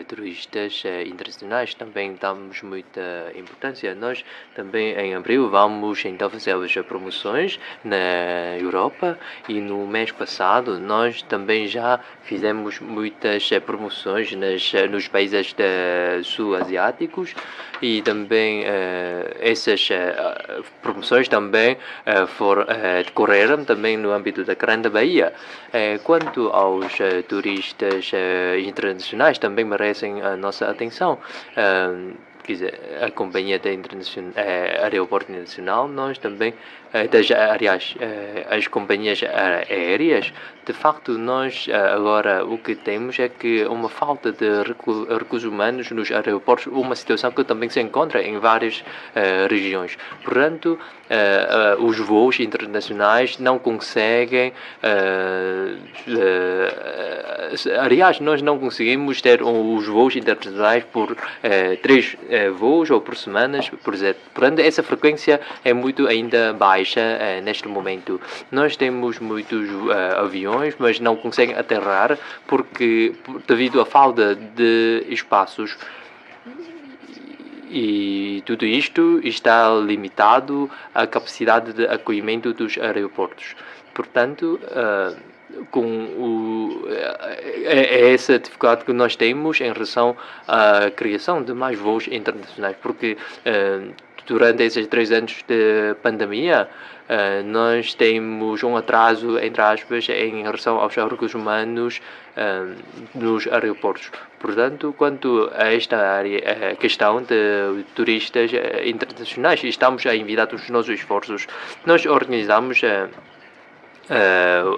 turistas internacionais, também damos muita importância. Nós também, em abril, vamos então fazer as promoções na Europa e no mês passado nós também já fizemos muitas promoções nos países sul-asiáticos e também essas promoções também decorreram também no âmbito da Grande Bahia. Quanto aos turistas internacionais, também merecem a nossa atenção. A companhia da aeroporto internacional, nós também, aliás, as companhias aéreas, de facto, nós agora o que temos é que uma falta de recursos humanos nos aeroportos, uma situação que também se encontra em várias regiões. Portanto, os voos internacionais não conseguem, aliás, nós não conseguimos ter os voos internacionais por 3 voos ou por semanas, por exemplo. Portanto, essa frequência é muito ainda baixa neste momento. Nós temos muitos aviões, mas não conseguem aterrar devido à falta de espaços. E tudo isto está limitado à capacidade de acolhimento dos aeroportos. Portanto, é essa dificuldade que nós temos em relação à criação de mais voos internacionais, porque durante esses 3 anos de pandemia, nós temos um atraso, entre aspas, em relação aos recursos humanos nos aeroportos. Portanto, quanto a esta questão de turistas internacionais, estamos a enviar os nossos esforços. Nós organizamos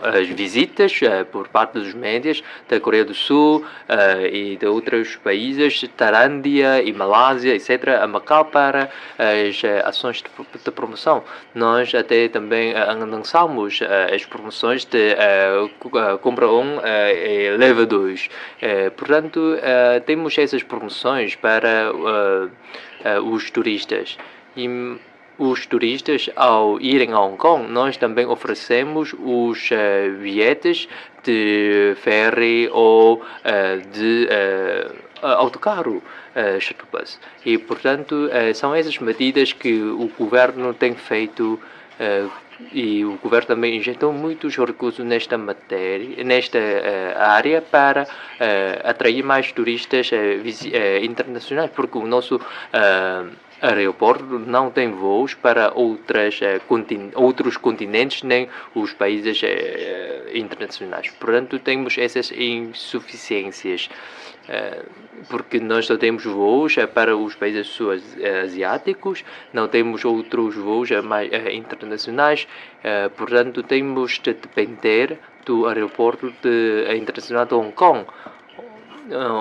as visitas por parte dos médias da Coreia do Sul e de outros países, Tailândia e Malásia, etc., a Macau para as ações de promoção. Nós até também lançamos as promoções de compra 1 e leva 2. Portanto, temos essas promoções para os turistas. E os turistas, ao irem a Hong Kong, nós também oferecemos os bilhetes de ferry ou de autocarro, shuttle bus. E, portanto, são essas medidas que o governo tem feito e o governo também injetou muitos recursos nesta matéria, nesta área para atrair mais turistas internacionais, porque o nosso aeroporto não tem voos para outros continentes nem os países internacionais. Portanto, temos essas insuficiências. Porque nós só temos voos para os países asiáticos, não temos outros voos mais internacionais, portanto temos de depender do aeroporto internacional de Hong Kong,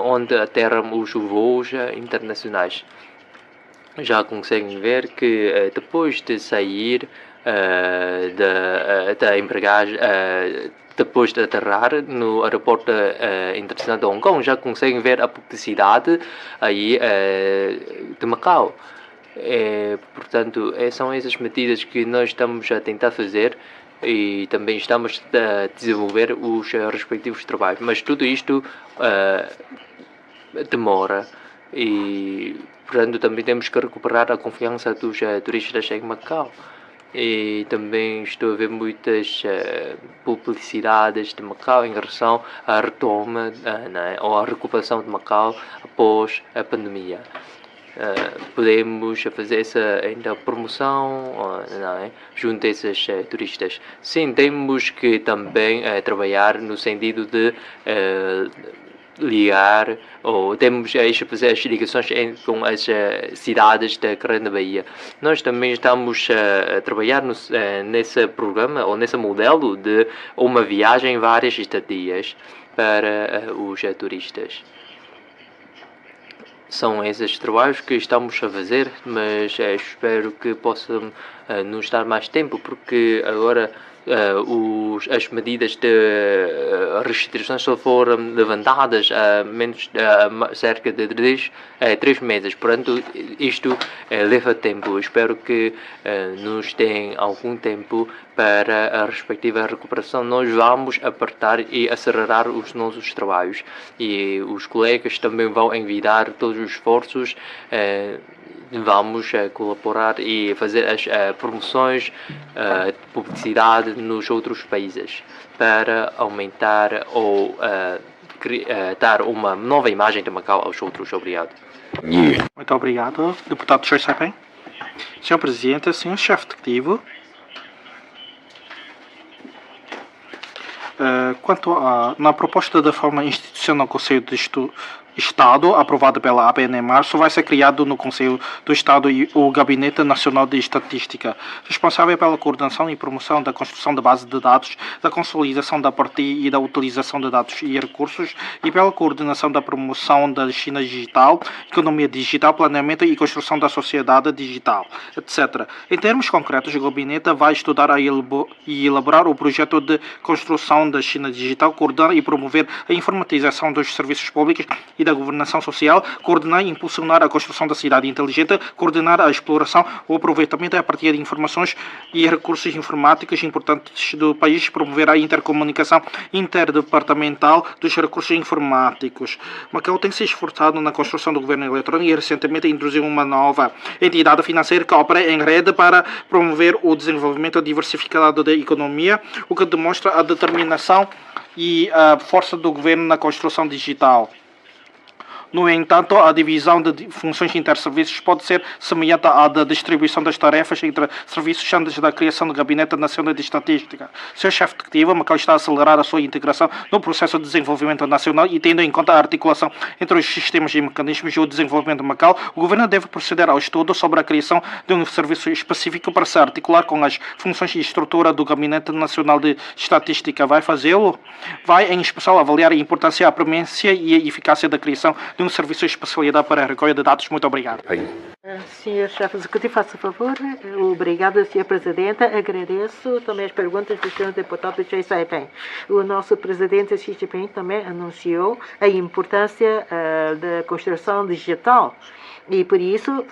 onde aterram os voos internacionais. Já conseguem ver que depois de sair da empregagem, depois de aterrar no aeroporto internacional de Hong Kong, já conseguem ver a publicidade aí de Macau. Portanto, são essas medidas que nós estamos a tentar fazer e também estamos a desenvolver os respectivos trabalhos. Mas tudo isto demora e, portanto, também temos que recuperar a confiança dos turistas em Macau. E também estou a ver muitas publicidades de Macau em relação à retoma ou à recuperação de Macau após a pandemia. Podemos fazer essa ainda promoção junto a esses turistas. Sim, temos que também trabalhar no sentido de ligar, ou temos a fazer as ligações com as cidades da Grande Bahia. Nós também estamos a trabalhar nesse programa, ou nesse modelo de uma viagem em várias estadias para os turistas. São esses trabalhos que estamos a fazer, mas espero que possam nos dar mais tempo, porque agora as medidas de restrições só foram levantadas há cerca de 3 meses. Portanto, isto leva tempo. Espero que nos deem algum tempo para a respectiva recuperação. Nós vamos apertar e acelerar os nossos trabalhos e os colegas também vão envidar todos os esforços. Vamos colaborar e fazer as promoções, publicidade nos outros países para aumentar ou dar uma nova imagem de Macau aos outros. Obrigado. Muito obrigado, deputado Choi Sai-Peng. Senhor Presidente, senhor chefe executivo, na proposta da forma institucional do Conselho de Estado, aprovada pela ABN em março, vai ser criado no Conselho do Estado o Gabinete Nacional de Estatística, responsável pela coordenação e promoção da construção da base de dados, da consolidação da partilha e da utilização de dados e recursos, e pela coordenação da promoção da China digital, economia digital, planeamento e construção da sociedade digital, etc. Em termos concretos, o Gabinete vai estudar e elaborar o projeto de construção da China digital, coordenar e promover a informatização dos serviços públicos e da governação social, coordenar e impulsionar a construção da cidade inteligente, coordenar a exploração, o aproveitamento e a partilha de informações e recursos informáticos importantes do país, promover a intercomunicação interdepartamental dos recursos informáticos. Macau tem se esforçado na construção do governo eletrônico e recentemente introduziu uma nova entidade financeira que opera em rede para promover o desenvolvimento diversificado da economia, o que demonstra a determinação e a força do governo na construção digital. No entanto, a divisão de funções interserviços pode ser semelhante à da distribuição das tarefas entre serviços antes da criação do Gabinete Nacional de Estatística. Seu chefe executivo, Macau está a acelerar a sua integração no processo de desenvolvimento nacional e, tendo em conta a articulação entre os sistemas e mecanismos e o desenvolvimento de Macau, o governo deve proceder ao estudo sobre a criação de um serviço específico para se articular com as funções e estrutura do Gabinete Nacional de Estatística. Vai fazê-lo? Vai, em especial, avaliar a importância, a premência e a eficácia da criação de um serviço de especialidade para a recolha de dados. Muito obrigado. Senhor chefe executivo, faça favor. Obrigada, senhor presidente. Agradeço também as perguntas do senhor deputado Choi Sai-Peng. O nosso presidente Xi Jinping também anunciou a importância da construção digital e, por isso,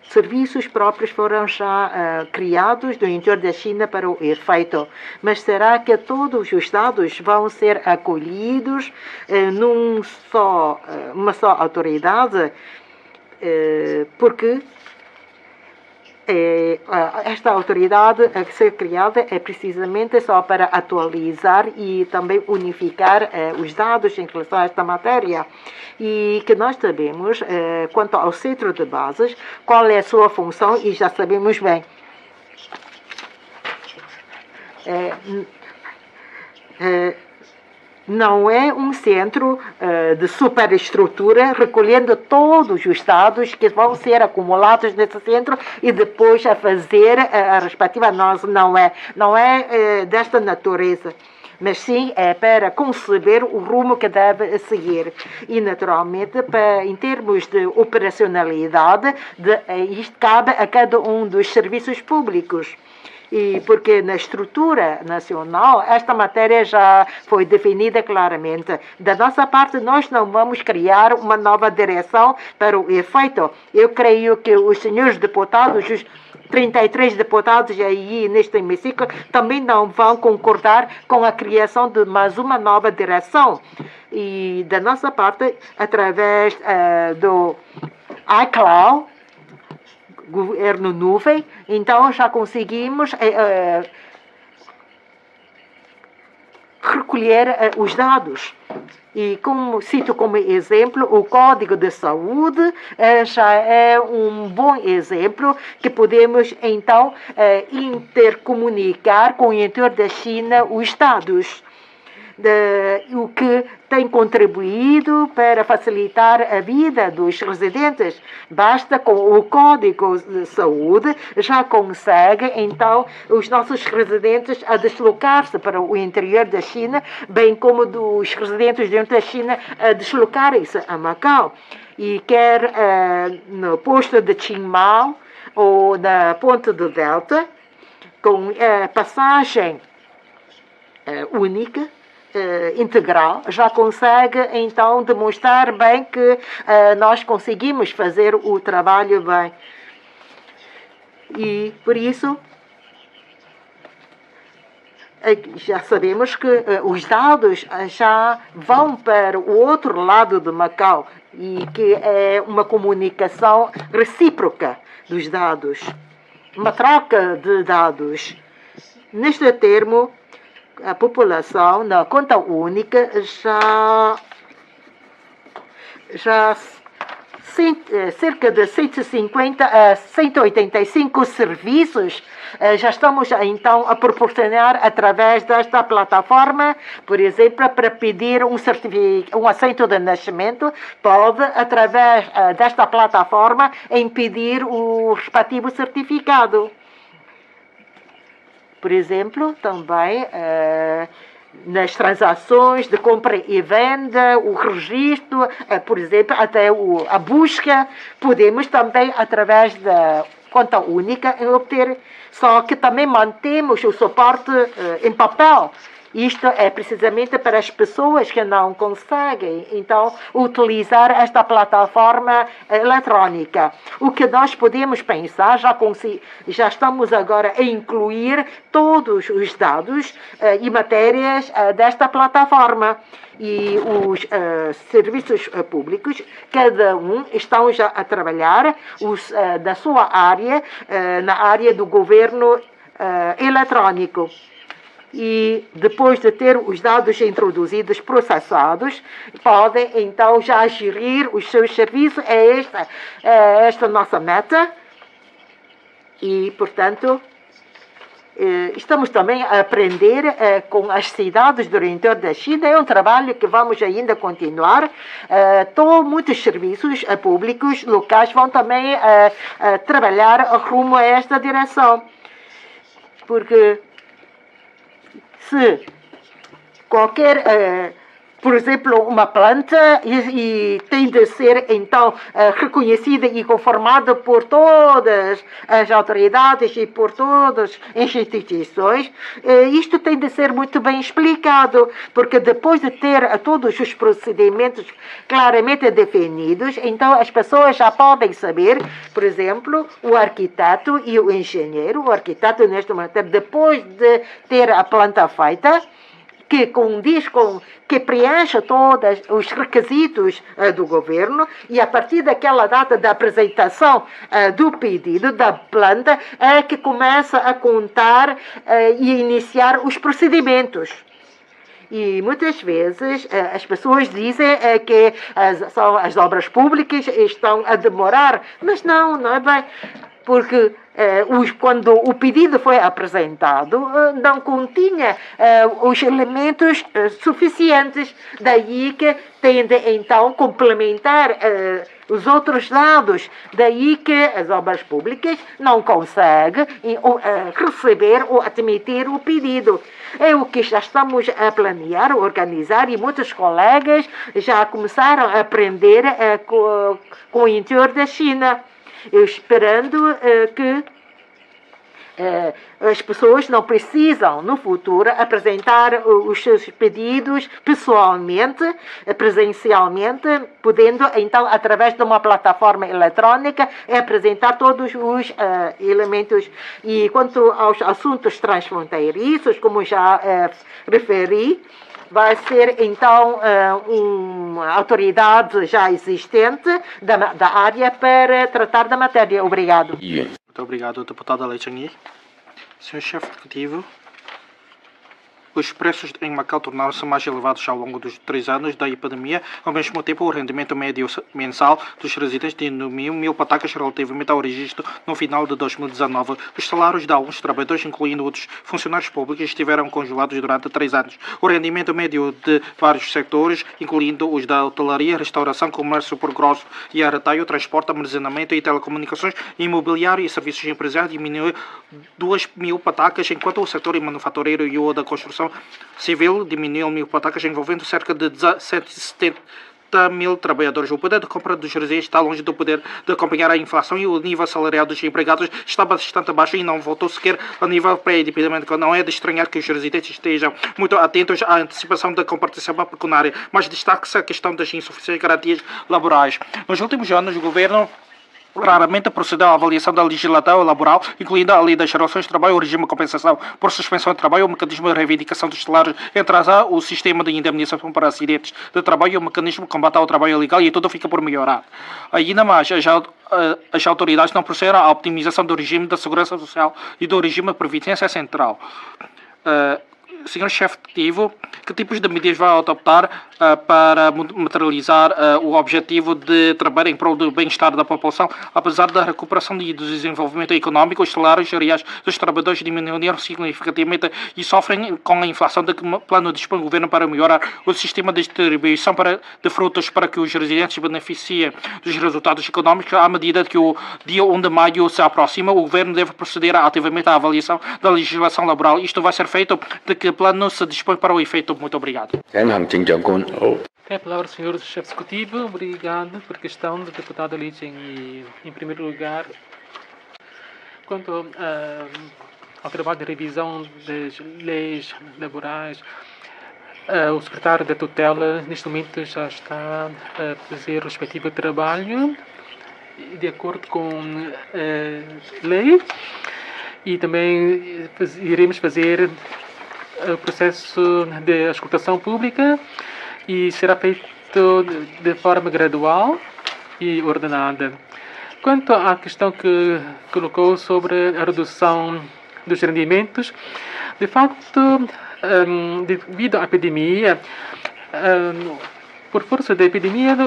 serviços próprios foram já criados no interior da China para o efeito. Mas será que todos os dados vão ser acolhidos uma só autoridade? Porque esta autoridade a ser criada é precisamente só para atualizar e também unificar os dados em relação a esta matéria. E que nós sabemos, quanto ao centro de bases, qual é a sua função e já sabemos bem. Não é um centro de superestrutura recolhendo todos os dados que vão ser acumulados nesse centro e depois a fazer a respectiva análise. Não é desta natureza, mas sim é para conceber o rumo que deve seguir. E, naturalmente, em termos de operacionalidade, isto cabe a cada um dos serviços públicos. E porque na estrutura nacional esta matéria já foi definida claramente. Da nossa parte, nós não vamos criar uma nova direção para o efeito. Eu creio que os senhores deputados, os 33 deputados aí neste hemiciclo, também não vão concordar com a criação de mais uma nova direção. E da nossa parte, através do iCloud, governo nuvem, então já conseguimos recolher os dados. E cito como exemplo o Código de Saúde, já é um bom exemplo que podemos então intercomunicar com o interior da China os dados. O que tem contribuído para facilitar a vida dos residentes. Basta com o Código de Saúde, já consegue, então, os nossos residentes a deslocar-se para o interior da China, bem como dos residentes dentro da China a deslocarem-se a Macau. E quer no posto de Qingmao ou na Ponte do Delta, com passagem única, integral, já consegue então demonstrar bem que nós conseguimos fazer o trabalho bem. E por isso já sabemos que os dados já vão para o outro lado de Macau e que é uma comunicação recíproca dos dados, uma troca de dados. Neste termo, a população na conta única já cerca de 150 a 185 serviços já estamos então a proporcionar através desta plataforma. Por exemplo, para pedir um assento de nascimento, pode, através desta plataforma, impedir o respectivo certificado. Por exemplo, também nas transações de compra e venda, o registro, por exemplo, até a busca, podemos também, através da conta única, obter, só que também mantemos o suporte em papel. Isto é precisamente para as pessoas que não conseguem, então, utilizar esta plataforma eletrônica. O que nós podemos pensar, já estamos agora a incluir todos os dados e matérias desta plataforma. E os serviços públicos, cada um estão já a trabalhar da sua área, na área do governo eletrônico. E depois de ter os dados introduzidos, processados, podem então já gerir os seus serviços. É esta nossa meta. E, portanto, estamos também a aprender com as cidades do interior da China. É um trabalho que vamos ainda continuar. Muitos serviços públicos locais vão também trabalhar rumo a esta direção. Porque se qualquer, por exemplo, uma planta e tem de ser, então, reconhecida e conformada por todas as autoridades e por todas as instituições, isto tem de ser muito bem explicado, porque depois de ter todos os procedimentos claramente definidos, então as pessoas já podem saber, por exemplo, o arquiteto e o engenheiro, o arquiteto neste momento, depois de ter a planta feita, que condiz com, que preenche todos os requisitos do governo, e a partir daquela data da apresentação do pedido da planta é que começa a contar e iniciar os procedimentos. E muitas vezes as pessoas dizem que as obras públicas estão a demorar, mas não é bem, porque quando o pedido foi apresentado, não continha os elementos suficientes, daí que tende então complementar os outros lados, daí que as obras públicas não conseguem receber ou admitir o pedido. É o que já estamos a planear, organizar, e muitos colegas já começaram a aprender com o interior da China, esperando que as pessoas não precisam, no futuro, apresentar os seus pedidos pessoalmente, presencialmente, podendo, então, através de uma plataforma eletrónica, apresentar todos os elementos. E quanto aos assuntos transfronteiriços, como já referi, vai ser, então, uma autoridade já existente da área para tratar da matéria. Obrigado. Muito obrigado, deputada Lei Chang-yi. Senhor chefe executivo, os preços em Macau tornaram-se mais elevados ao longo dos 3 anos da epidemia. Ao mesmo tempo, o rendimento médio mensal dos residentes diminuiu 1.000 patacas relativamente ao registro no final de 2019. Os salários de alguns trabalhadores, incluindo outros funcionários públicos, estiveram congelados durante 3 anos. O rendimento médio de vários setores, incluindo os da hotelaria, restauração, comércio por grosso e retalho, transporte, armazenamento e telecomunicações, imobiliário e serviços empresariais, diminuiu 2.000 patacas, enquanto o setor manufatureiro e o da construção civil diminuiu 1.000 patacas, envolvendo cerca de 170.000 trabalhadores. O poder de compra dos residentes está longe do poder de acompanhar a inflação, e o nível salarial dos empregados está bastante baixo e não voltou sequer ao nível pré-epidêmico. Não é de estranhar que os residentes estejam muito atentos à antecipação da comparticipação pecuniária, mas destaca-se a questão das insuficientes garantias laborais. Nos últimos anos, o governo raramente procedeu à avaliação da legislação laboral, incluindo a lei das relações de trabalho, o regime de compensação por suspensão de trabalho, o mecanismo de reivindicação dos salários, o sistema de indemnização para acidentes de trabalho, o mecanismo de combate ao trabalho ilegal, e tudo fica por melhorar. Ainda mais, as autoridades não procederam à optimização do regime da segurança social e do regime de previdência central. Senhor chefe executivo, que tipos de medidas vai adoptar para materializar o objetivo de trabalhar em prol do bem-estar da população? Apesar da recuperação e do desenvolvimento econômico, os salários reais dos trabalhadores diminuíram significativamente e sofrem com a inflação. De que plano dispõe o governo para melhorar o sistema de distribuição de frutos para que os residentes beneficiem dos resultados econômicos? À medida que o dia 1 de maio se aproxima, o governo deve proceder ativamente à avaliação da legislação laboral. Isto vai ser feito de que plano se dispõe para o efeito? Muito obrigado. Tem a palavra o senhor chefe executivo. Obrigado por questão do deputado Lei Chang-yi. Em primeiro lugar, quanto ao trabalho de revisão das leis laborais, o secretário da tutela neste momento já está a fazer o respectivo trabalho de acordo com a lei, e também iremos fazer o processo de auscultação pública, e será feito de forma gradual e ordenada. Quanto à questão que colocou sobre a redução dos rendimentos, de facto, devido à epidemia, por força da epidemia,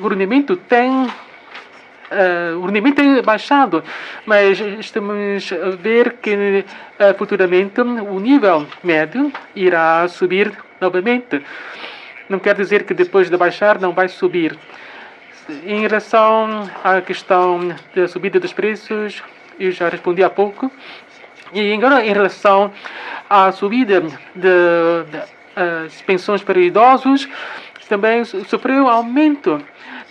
o rendimento tem baixado, mas estamos a ver que futuramente o nível médio irá subir novamente. Não quer dizer que depois de baixar não vai subir. Em relação à questão da subida dos preços, eu já respondi há pouco. E agora, em relação à subida das pensões para idosos, também sofreu aumento.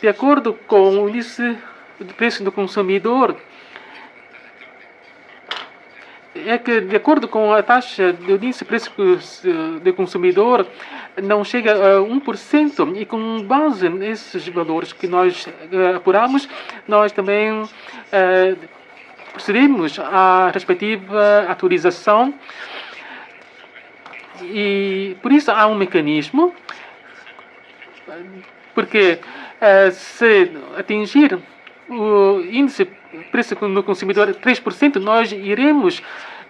De acordo com o índice de preço do consumidor, é que, de acordo com a taxa do índice de preço do consumidor, não chega a 1%, e com base nesses valores que nós apuramos, nós também procedemos à respectiva atualização. E por isso há um mecanismo, porque se atingir o índice de preço no consumidor 3%, nós iremos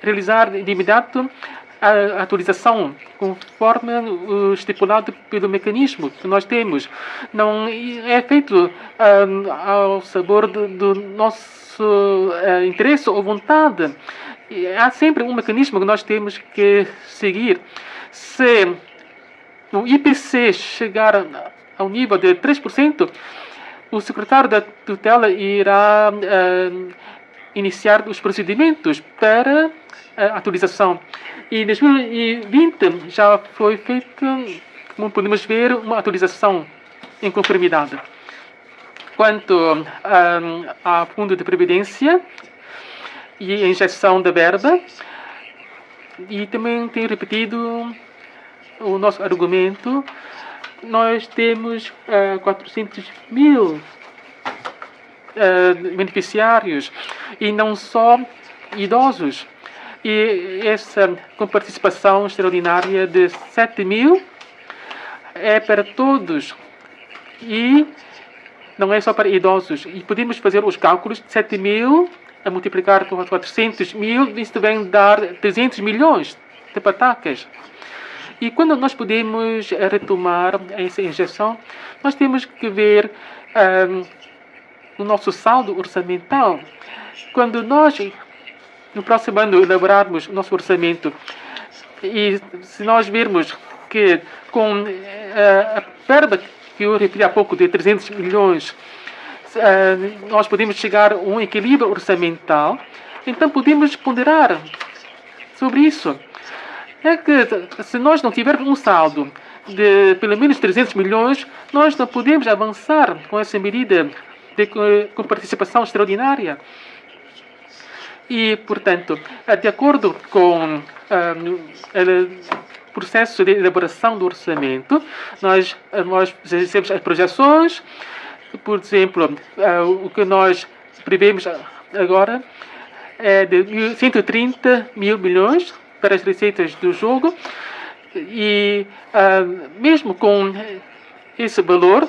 realizar de imediato a atualização conforme o estipulado pelo mecanismo que nós temos. Não é feito ao sabor do nosso interesse ou vontade. Há sempre um mecanismo que nós temos que seguir. Se o IPC chegar ao nível de 3%, o secretário da tutela irá iniciar os procedimentos para a atualização. E em 2020 já foi feita, como podemos ver, uma atualização em conformidade. Quanto ao fundo de previdência e a injeção da verba, e também tenho repetido o nosso argumento, nós temos 400 mil beneficiários e não só idosos. E essa comparticipação extraordinária de 7 mil é para todos e não é só para idosos. E podemos fazer os cálculos de 7 mil a multiplicar por 400 mil, isso vem dar 300 milhões de patacas. E quando nós podemos retomar essa injeção, nós temos que ver o nosso saldo orçamental. Quando nós, no próximo ano, elaborarmos o nosso orçamento, e se nós vermos que com a perda que eu referi há pouco de 300 milhões, nós podemos chegar a um equilíbrio orçamental, então podemos ponderar sobre isso. É que se nós não tivermos um saldo de pelo menos 300 milhões, nós não podemos avançar com essa medida com participação extraordinária. E, portanto, de acordo com o processo de elaboração do orçamento, nós recebemos as projeções. Por exemplo, o que nós prevemos agora é de 130 mil milhões para as receitas do jogo. E mesmo com esse valor,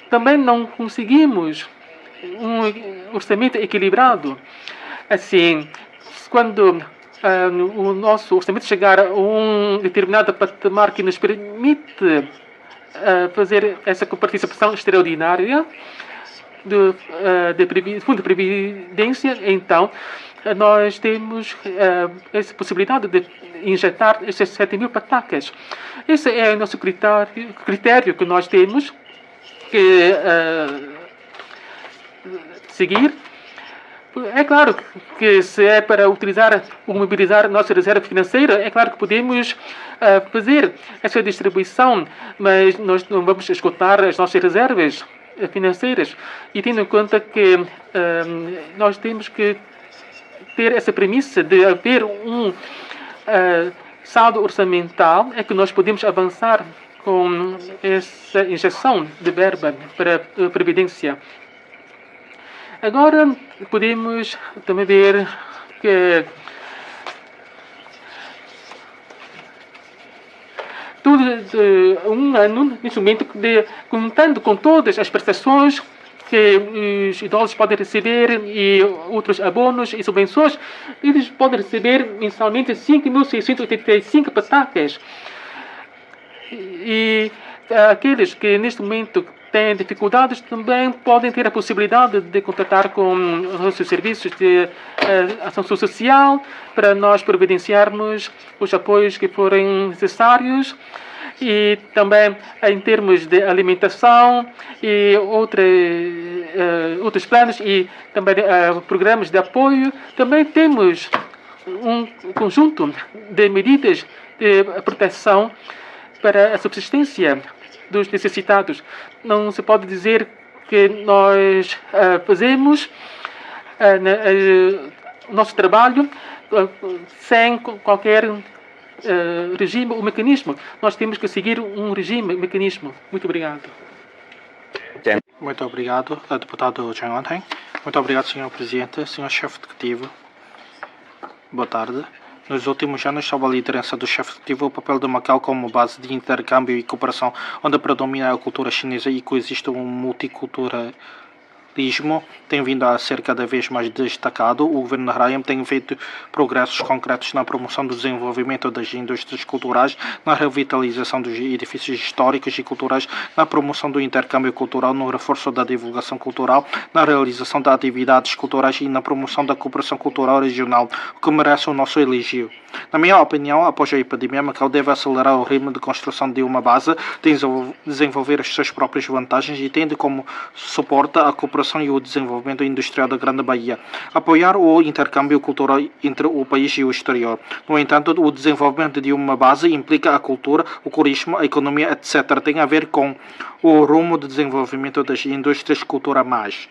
também não conseguimos um orçamento equilibrado. Assim, quando o nosso orçamento chegar a um determinado patamar que nos permite fazer essa participação extraordinária do Fundo de Previdência, então nós temos essa possibilidade de injetar essas 7 mil patacas. Esse é o nosso critério que nós temos que seguir. É claro que se é para utilizar ou mobilizar a nossa reserva financeira, é claro que podemos fazer essa distribuição, mas nós não vamos esgotar as nossas reservas financeiras. E tendo em conta que nós temos que ter essa premissa de haver um saldo orçamental, é que nós podemos avançar com essa injeção de verba para a Previdência. Agora podemos também ver que tudo de um ano, neste momento, contando com todas as prestações que os idosos podem receber e outros abonos e subvenções, eles podem receber mensalmente 5.685 patacas. E aqueles que neste momento têm dificuldades também podem ter a possibilidade de contatar com os nossos serviços de ação social para nós providenciarmos os apoios que forem necessários. E também em termos de alimentação e outros planos e também programas de apoio, também temos um conjunto de medidas de proteção para a subsistência dos necessitados. Não se pode dizer que nós fazemos o nosso trabalho sem qualquer regime ou mecanismo. Nós temos que seguir um regime, um mecanismo. Muito obrigado. Muito obrigado, deputado Chen Wanting. Muito obrigado, Sr. Presidente, Sr. Chefe Executivo. Boa tarde. Nos últimos anos, sob a liderança do chefe executivo, o papel de Macau como base de intercâmbio e cooperação, onde predomina a cultura chinesa e coexiste um multiculturalismo, tem vindo a ser cada vez mais destacado. O governo de Ryan tem feito progressos concretos na promoção do desenvolvimento das indústrias culturais, na revitalização dos edifícios históricos e culturais, na promoção do intercâmbio cultural, no reforço da divulgação cultural, na realização de atividades culturais e na promoção da cooperação cultural regional, o que merece o nosso elogio. Na minha opinião, após a epidemia, Macau deve acelerar o ritmo de construção de uma base, desenvolver as suas próprias vantagens e tendo como suporte a cooperação e o desenvolvimento industrial da Grande Bahia, apoiar o intercâmbio cultural entre o país e o exterior. No entanto, o desenvolvimento de uma base implica a cultura, o turismo, a economia, etc. Tem a ver com o rumo de desenvolvimento das indústrias culturais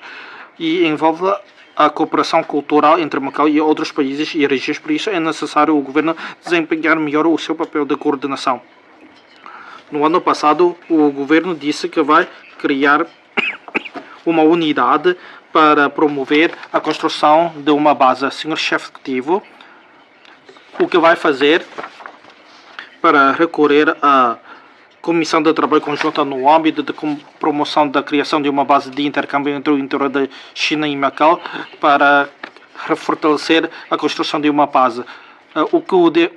e envolve a cooperação cultural entre Macau e outros países e regiões. Por isso, é necessário o governo desempenhar melhor o seu papel de coordenação. No ano passado, o governo disse que vai criar uma unidade para promover a construção de uma base. Senhor chefe executivo, o que vai fazer para recorrer à Comissão de Trabalho Conjunta no âmbito de promoção da criação de uma base de intercâmbio entre o interior da China e Macau para fortalecer a construção de uma base? O que o de...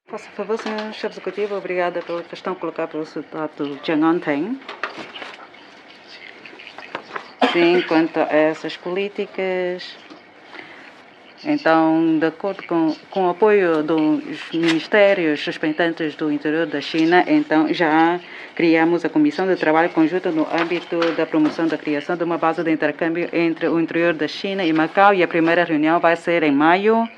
Faça favor, senhor chefe executivo, obrigada pela questão colocada pelo deputado Jiang Anteng. Sim, quanto a essas políticas, então, de acordo com o apoio dos ministérios representantes do interior da China, então já criamos a Comissão de Trabalho Conjunta no âmbito da promoção da criação de uma base de intercâmbio entre o interior da China e Macau, e a primeira reunião vai ser em maio.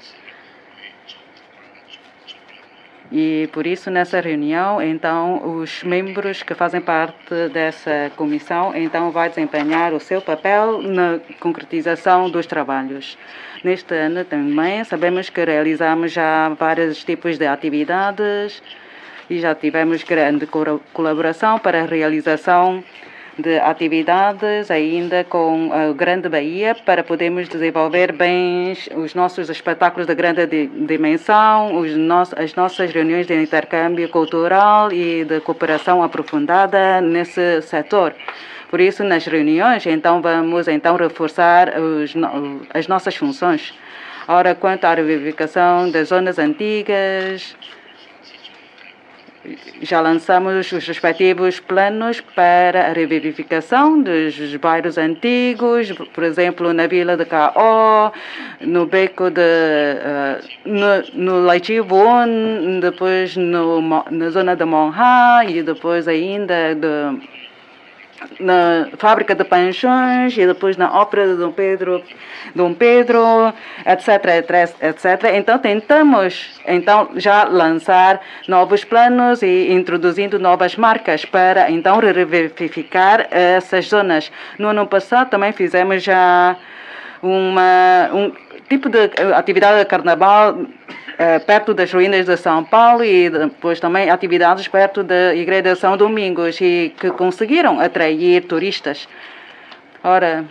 E por isso, nessa reunião, então, os membros que fazem parte dessa comissão, então, vai desempenhar o seu papel na concretização dos trabalhos. Neste ano também, sabemos que realizamos já vários tipos de atividades e já tivemos grande colaboração para a realização de atividades ainda com a Grande Bahia para podermos desenvolver bem os nossos espetáculos de grande dimensão, as nossas reuniões de intercâmbio cultural e de cooperação aprofundada nesse setor. Por isso, nas reuniões, então, vamos reforçar as nossas funções. Ora, quanto à revivificação das zonas antigas, já lançamos os respectivos planos para a revivificação dos bairros antigos, por exemplo, na Vila de Caó, no Beco no Laichibun, depois na zona de Monha e depois ainda na Fábrica de Panchões e depois na Ópera de Dom Pedro, etc. Então, tentamos já lançar novos planos e introduzindo novas marcas para, então, revivificar essas zonas. No ano passado, também fizemos já um tipo de atividade de carnaval perto das ruínas de São Paulo e depois também atividades perto da Igreja de São Domingos e que conseguiram atrair turistas. Ora,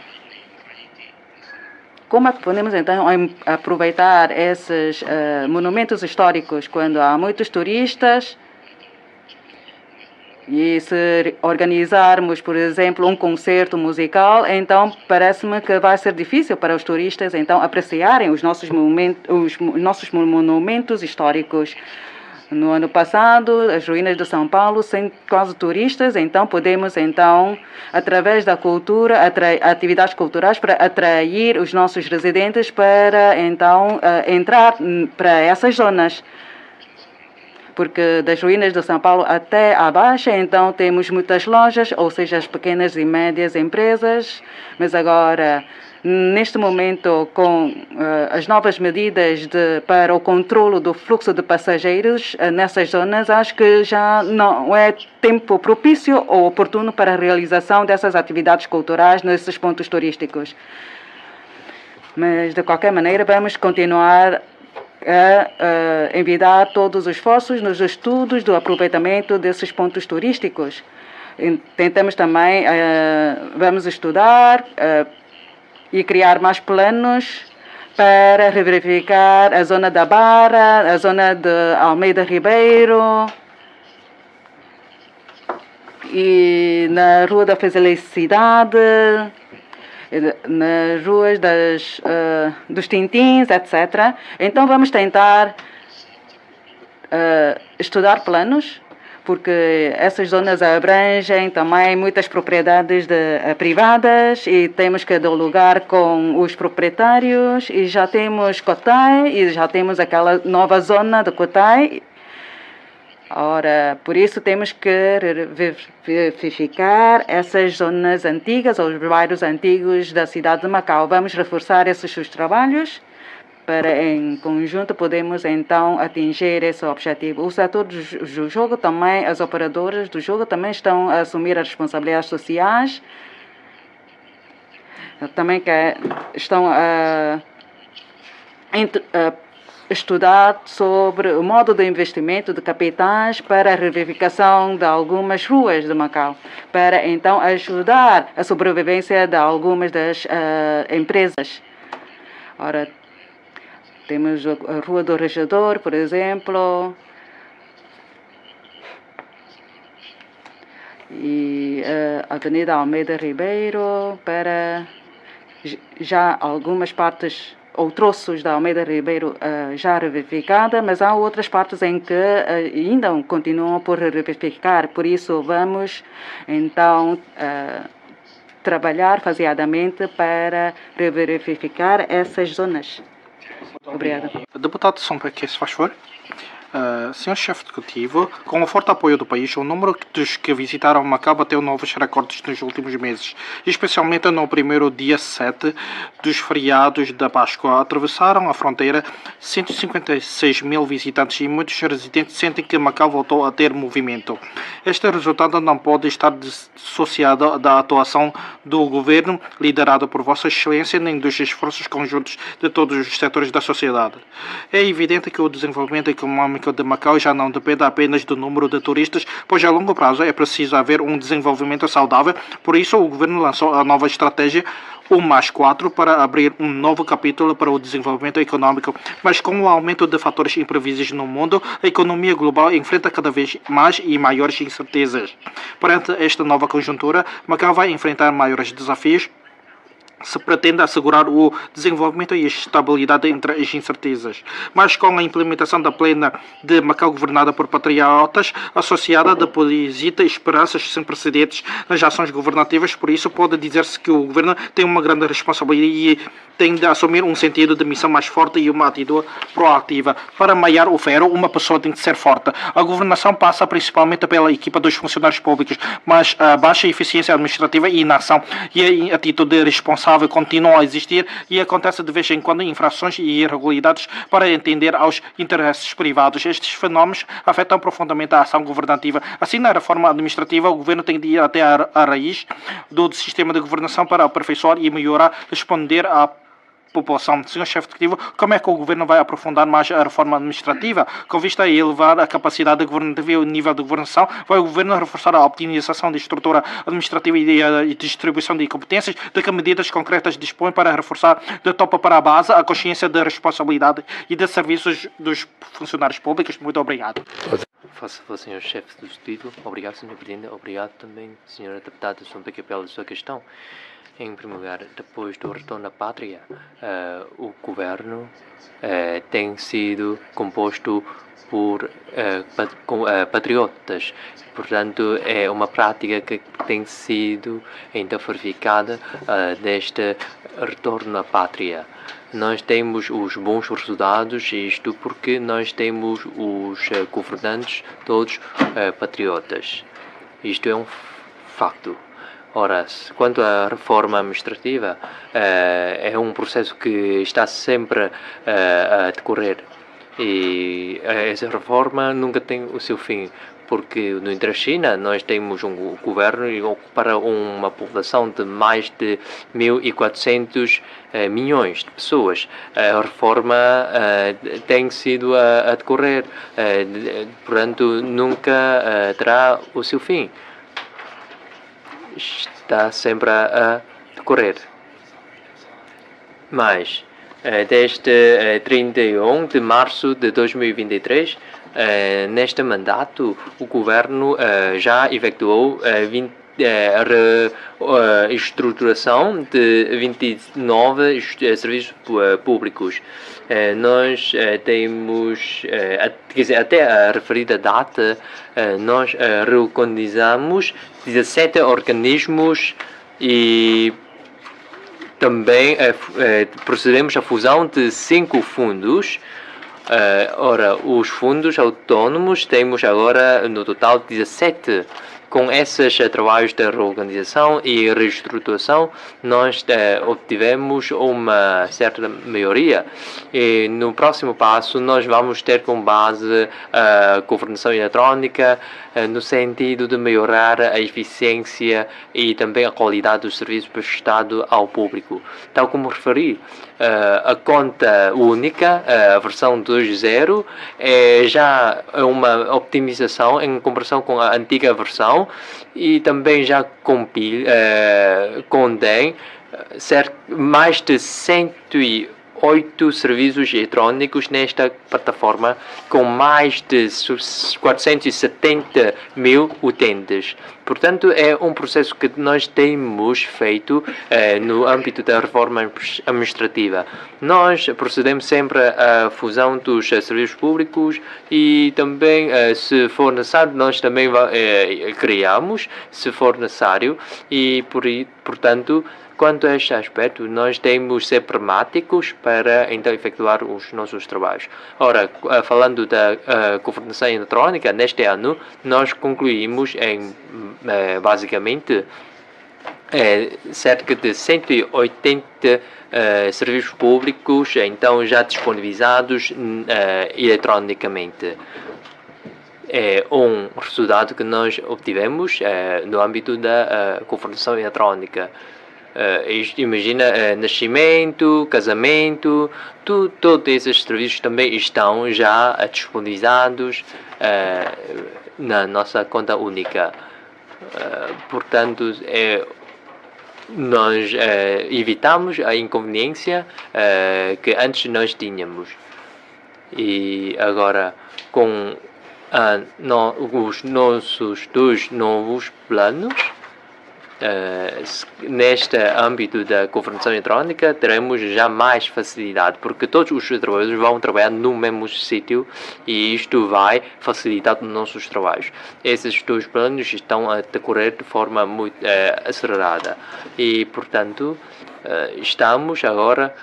como é que podemos então aproveitar esses monumentos históricos quando há muitos turistas? E se organizarmos, por exemplo, um concerto musical, então parece-me que vai ser difícil para os turistas então apreciarem os nossos monumentos históricos. No ano passado, as ruínas de São Paulo, sem quase turistas, então podemos através da cultura, atividades culturais para atrair os nossos residentes para entrar para essas zonas. Porque das ruínas de São Paulo até a Baixa, então temos muitas lojas, ou seja, as pequenas e médias empresas, mas agora, neste momento, com as novas medidas para o controlo do fluxo de passageiros nessas zonas, acho que já não é tempo propício ou oportuno para a realização dessas atividades culturais nesses pontos turísticos. Mas, de qualquer maneira, vamos continuar a envidar todos os esforços nos estudos do aproveitamento desses pontos turísticos. Tentamos também, vamos estudar e criar mais planos para verificar a zona da Barra, a zona de Almeida Ribeiro e na Rua da Felicidade, nas ruas dos Tintins, etc. Então vamos tentar estudar planos, porque essas zonas abrangem também muitas propriedades privadas e temos que dialogar com os proprietários e já temos Cotai e já temos aquela nova zona de Cotai. Ora, por isso temos que verificar essas zonas antigas, ou os bairros antigos da cidade de Macau. Vamos reforçar esses seus trabalhos para, em conjunto, podemos então atingir esse objetivo. Os atores do jogo também, as operadoras do jogo também estão a assumir as responsabilidades sociais. Também estão a estudar sobre o modo de investimento de capitais para a revivificação de algumas ruas de Macau, para então ajudar a sobrevivência de algumas das empresas. Ora, temos a Rua do Regedor, por exemplo, e a Avenida Almeida Ribeiro, para já algumas partes ou troços da Almeida Ribeiro já revivificada, mas há outras partes em que ainda continuam por revivificar. Por isso, vamos então trabalhar faseadamente para revivificar essas zonas. Obrigada. Deputado São Peque, se faz favor. Senhor Chefe Executivo, com o forte apoio do país, o número dos que visitaram Macau bateu novos recordes nos últimos meses, especialmente no primeiro dia 7 dos feriados da Páscoa. Atravessaram a fronteira 156 mil visitantes e muitos residentes sentem que Macau voltou a ter movimento. Este resultado não pode estar dissociado da atuação do governo, liderado por Vossa Excelência, nem dos esforços conjuntos de todos os setores da sociedade. É evidente que o desenvolvimento econômico de Macau já não depende apenas do número de turistas, pois a longo prazo é preciso haver um desenvolvimento saudável. Por isso, o governo lançou a nova estratégia 1+4 para abrir um novo capítulo para o desenvolvimento econômico. Mas com o aumento de fatores imprevisíveis no mundo, a economia global enfrenta cada vez mais e maiores incertezas. Perante esta nova conjuntura, Macau vai enfrentar maiores desafios se pretende assegurar o desenvolvimento e a estabilidade entre as incertezas. Mas com a implementação da plena de Macau governada por patriotas, associada deposita esperanças sem precedentes nas ações governativas, por isso pode dizer-se que o governo tem uma grande responsabilidade e tem de assumir um sentido de missão mais forte e uma atitude proativa. Para maiar o ferro, uma pessoa tem de ser forte. A governação passa principalmente pela equipa dos funcionários públicos, mas a baixa eficiência administrativa e inação e a atitude responsável continuam a existir e acontece de vez em quando infrações e irregularidades para atender aos interesses privados. Estes fenómenos afetam profundamente a ação governativa. Assim, na reforma administrativa, o governo tem de ir até a raiz do sistema de governação para aperfeiçoar e melhorar, responder à população. Senhor Chefe Executivo, como é que o governo vai aprofundar mais a reforma administrativa? Com vista a elevar a capacidade governativa e o nível de governação, vai o governo reforçar a optimização da estrutura administrativa e a distribuição de competências? De que medidas concretas dispõe para reforçar de topo para a base a consciência da responsabilidade e de serviços dos funcionários públicos? Muito obrigado. Faça favor, Sr. Chefe do Executivo. Obrigado, Sr. Presidente. Obrigado também, Sra. Deputada São Peque, pela sua questão. Em primeiro lugar, depois do retorno à pátria, o governo tem sido composto por patriotas. Portanto, é uma prática que tem sido ainda verificada deste retorno à pátria. Nós temos os bons resultados, isto porque nós temos os governantes todos patriotas. Isto é um facto. Ora, quanto à reforma administrativa, é um processo que está sempre a decorrer e essa reforma nunca tem o seu fim, porque no Intrachina nós temos um governo para uma população de mais de 1.400 milhões de pessoas. A reforma tem sido a decorrer, portanto nunca terá o seu fim. Está sempre a decorrer. Mas desde 31 de março de 2023. Neste mandato, o governo já efetuou a reestruturação de 29 serviços públicos. Nós temos, quer dizer, até a referida data, nós reorganizamos 17 organismos e também procedemos à fusão de 5 fundos. Ora, os fundos autônomos temos agora no total 17. Com esses trabalhos de reorganização e reestruturação, nós obtivemos uma certa melhoria. E no próximo passo, nós vamos ter como base a governação eletrónica, no sentido de melhorar a eficiência e também a qualidade dos serviços prestados ao público. Tal como referi, a conta única, a versão 2.0, é já uma optimização em comparação com a antiga versão e também já contém mais de 108 serviços eletrônicos nesta plataforma, com mais de 470 mil utentes. Portanto, é um processo que nós temos feito no âmbito da reforma administrativa. Nós procedemos sempre à fusão dos serviços públicos e também, se for necessário, nós também criamos, se for necessário, e portanto, quanto a este aspecto, nós temos de ser pragmáticos para então efetuar os nossos trabalhos. Ora, falando da governação eletrónica, neste ano nós concluímos em basicamente cerca de 180 serviços públicos então já disponibilizados eletronicamente. É um resultado que nós obtivemos no âmbito da governação eletrónica. Imagina nascimento, casamento, todos esses serviços também estão já disponibilizados na nossa conta única. Portanto, nós evitamos a inconveniência que antes nós tínhamos. E agora, com os nossos 2 novos planos, neste âmbito da governação eletrónica, teremos já mais facilidade, porque todos os trabalhadores vão trabalhar no mesmo sítio e isto vai facilitar os nossos trabalhos. Esses 2 planos estão a decorrer de forma muito acelerada e, portanto, estamos agora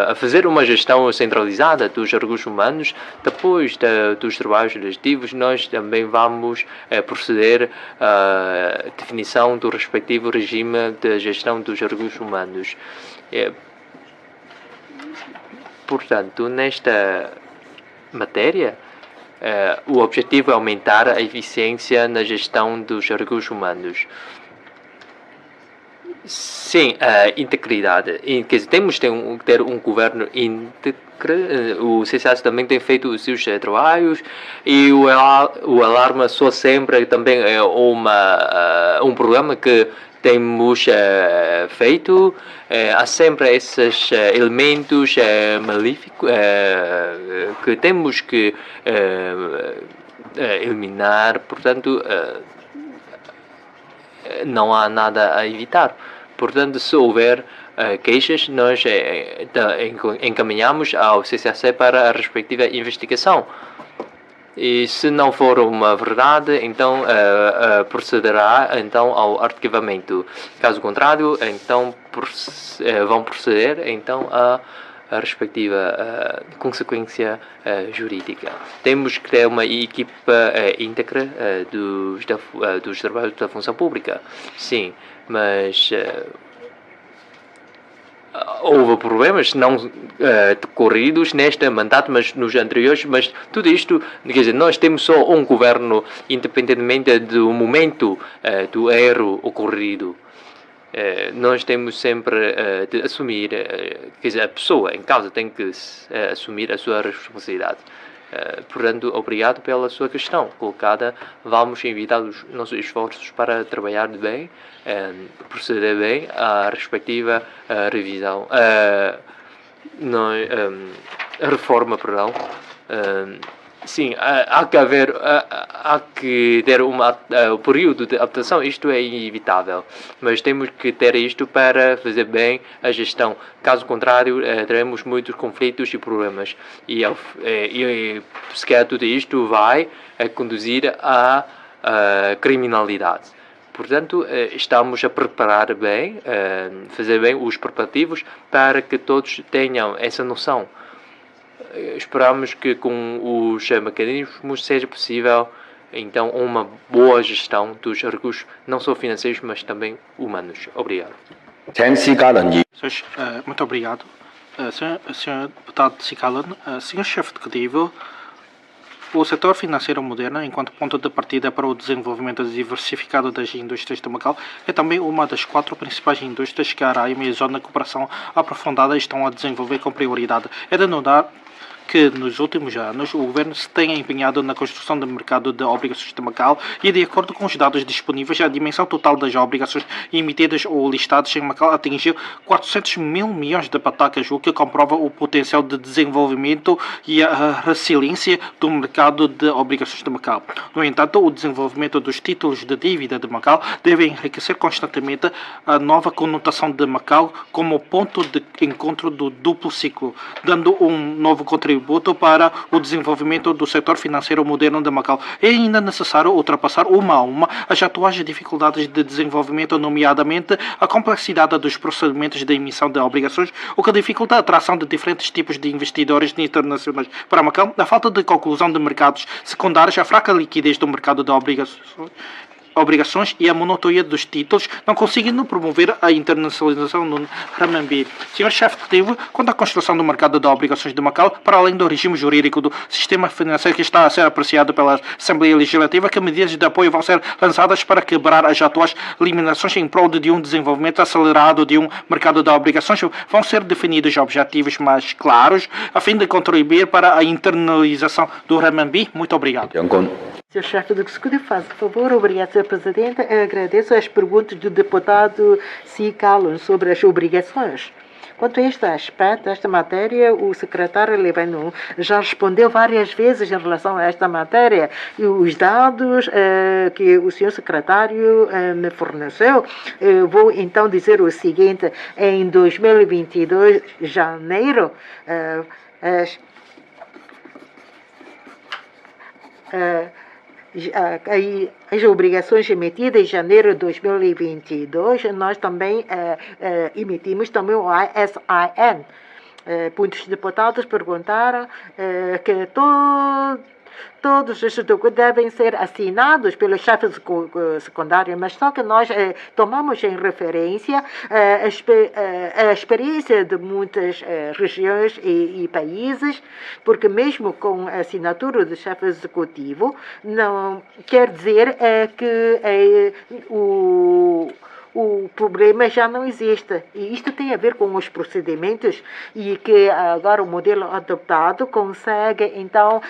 a fazer uma gestão centralizada dos recursos humanos. Depois dos trabalhos legislativos, nós também vamos proceder à definição do respectivo regime de gestão dos recursos humanos. Portanto, nesta matéria, o objetivo é aumentar a eficiência na gestão dos recursos humanos. Sim, a integridade. Quer dizer, temos de ter um governo íntegro. O CCAS também tem feito os seus trabalhos e o alarme só sempre também é um programa que temos feito. Há sempre esses elementos maléficos que temos que eliminar. Portanto, não há nada a evitar. Portanto, se houver queixas, nós encaminhamos ao CCAC para a respectiva investigação. E se não for uma verdade, então procederá então ao arquivamento. Caso contrário, então vão proceder então a respectiva consequência jurídica. Temos que ter uma equipa íntegra dos trabalhos da função pública, sim, mas houve problemas não decorridos neste mandato, mas nos anteriores, mas tudo isto, quer dizer, nós temos só um governo independentemente do momento do erro ocorrido. Nós temos sempre de assumir, quer dizer, a pessoa em causa tem que assumir a sua responsabilidade. Portanto, obrigado pela sua questão colocada. Vamos enviar os nossos esforços para trabalhar bem, proceder bem à respectiva revisão, a reforma, perdão. Sim, há que ter o período de adaptação, isto é inevitável, mas temos que ter isto para fazer bem a gestão. Caso contrário, teremos muitos conflitos e problemas, e sequer tudo isto vai conduzir à criminalidade. Portanto, estamos a preparar bem, fazer bem os preparativos para que todos tenham essa noção. Esperamos que com os mecanismos seja possível, então, uma boa gestão dos recursos, não só financeiros, mas também humanos. Obrigado. Muito obrigado. Senhor Deputado Sikalan, Senhor Chefe Executivo, o setor financeiro moderno, enquanto ponto de partida para o desenvolvimento diversificado das indústrias de Macau, é também uma das 4 principais indústrias que a ARAIM e a Zona de Cooperação Aprofundada estão a desenvolver com prioridade. É de notar que nos últimos anos o Governo se tem empenhado na construção do mercado de obrigações de Macau e, de acordo com os dados disponíveis, a dimensão total das obrigações emitidas ou listadas em Macau atingiu 400 mil milhões de patacas, o que comprova o potencial de desenvolvimento e a resiliência do mercado de obrigações de Macau. No entanto, o desenvolvimento dos títulos de dívida de Macau deve enriquecer constantemente a nova conotação de Macau como ponto de encontro do duplo ciclo, dando um novo contributo para o desenvolvimento do setor financeiro moderno de Macau. É ainda necessário ultrapassar uma a uma as atuais dificuldades de desenvolvimento, nomeadamente a complexidade dos procedimentos de emissão de obrigações, o que dificulta a atração de diferentes tipos de investidores internacionais para Macau, a falta de conclusão de mercados secundários, a fraca liquidez do mercado de obrigações e a monotonia dos títulos, não conseguindo promover a internacionalização no renminbi. Senhor Chefe Executivo, quanto à construção do mercado de obrigações de Macau, para além do regime jurídico do sistema financeiro que está a ser apreciado pela Assembleia Legislativa, que medidas de apoio vão ser lançadas para quebrar as atuais limitações em prol de um desenvolvimento acelerado de um mercado de obrigações? Vão ser definidos objetivos mais claros a fim de contribuir para a internalização do renminbi? Muito obrigado. Senhor Chefe do Executivo, faz favor. Obrigado, Sr. Presidente. Agradeço as perguntas do deputado Sikalan sobre as obrigações. Quanto a este aspecto, esta matéria, o secretário Levanu já respondeu várias vezes em relação a esta matéria. E os dados que o senhor secretário me forneceu, vou então dizer o seguinte: em 2022, janeiro, as obrigações emitidas em janeiro de 2022, nós também emitimos também o ISIN. Muitos deputados perguntaram que todos estes documentos devem ser assinados pelos chefes secundários, mas só que nós tomamos em referência a experiência de muitas regiões e países, porque mesmo com a assinatura do chefe executivo, não quer dizer que o problema já não existe. E isto tem a ver com os procedimentos e que agora o modelo adotado consegue, então,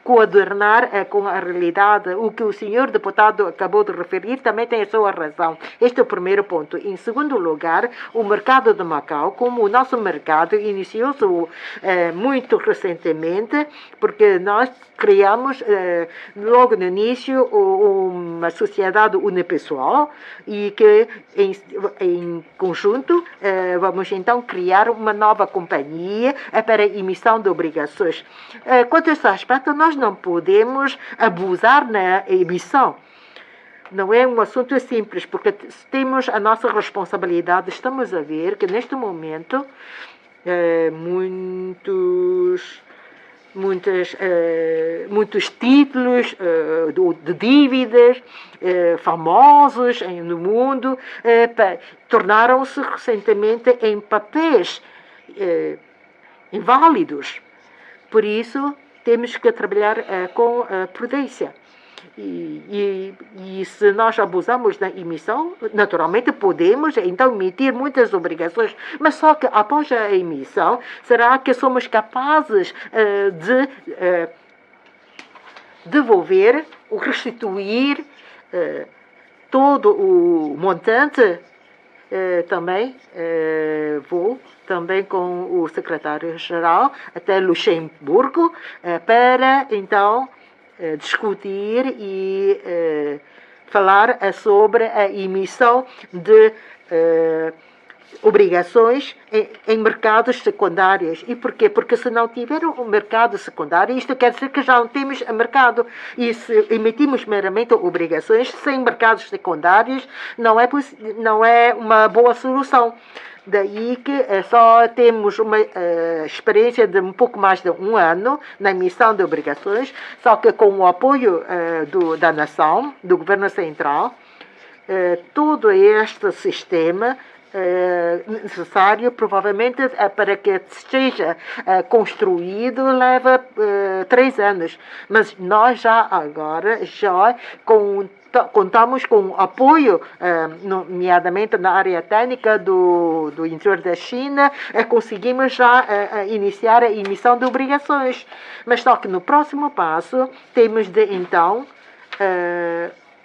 coadunar com a realidade. O que o senhor deputado acabou de referir também tem a sua razão. Este é o primeiro ponto. Em segundo lugar, o mercado de Macau, como o nosso mercado iniciou-se muito recentemente, porque nós criamos logo no início uma sociedade unipessoal e que em conjunto vamos então criar uma nova companhia para a emissão de obrigações. Quanto a esse aspecto, nós não podemos abusar na emissão. Não é um assunto simples, porque temos a nossa responsabilidade. Estamos a ver que neste momento muitos títulos de dívidas famosos no mundo tornaram-se recentemente em papéis inválidos. Por isso, temos que trabalhar com prudência. E se nós abusamos da emissão, naturalmente podemos então emitir muitas obrigações, mas só que após a emissão, será que somos capazes de devolver ou restituir todo o montante? Também vou também com o secretário-geral até Luxemburgo para então discutir e falar sobre a emissão de obrigações em mercados secundários. E porquê? Porque se não tiver um mercado secundário, isto quer dizer que já não temos mercado. E se emitimos meramente obrigações sem mercados secundários, não é uma boa solução. Daí que só temos uma experiência de um pouco mais de um ano na emissão de obrigações, só que com o apoio da nação, do governo central, todo este sistema necessário, provavelmente, para que seja construído, leva 3 anos. Mas nós já agora, contamos com apoio, nomeadamente na área técnica do interior da China, conseguimos já iniciar a emissão de obrigações. Mas só que no próximo passo temos de, então,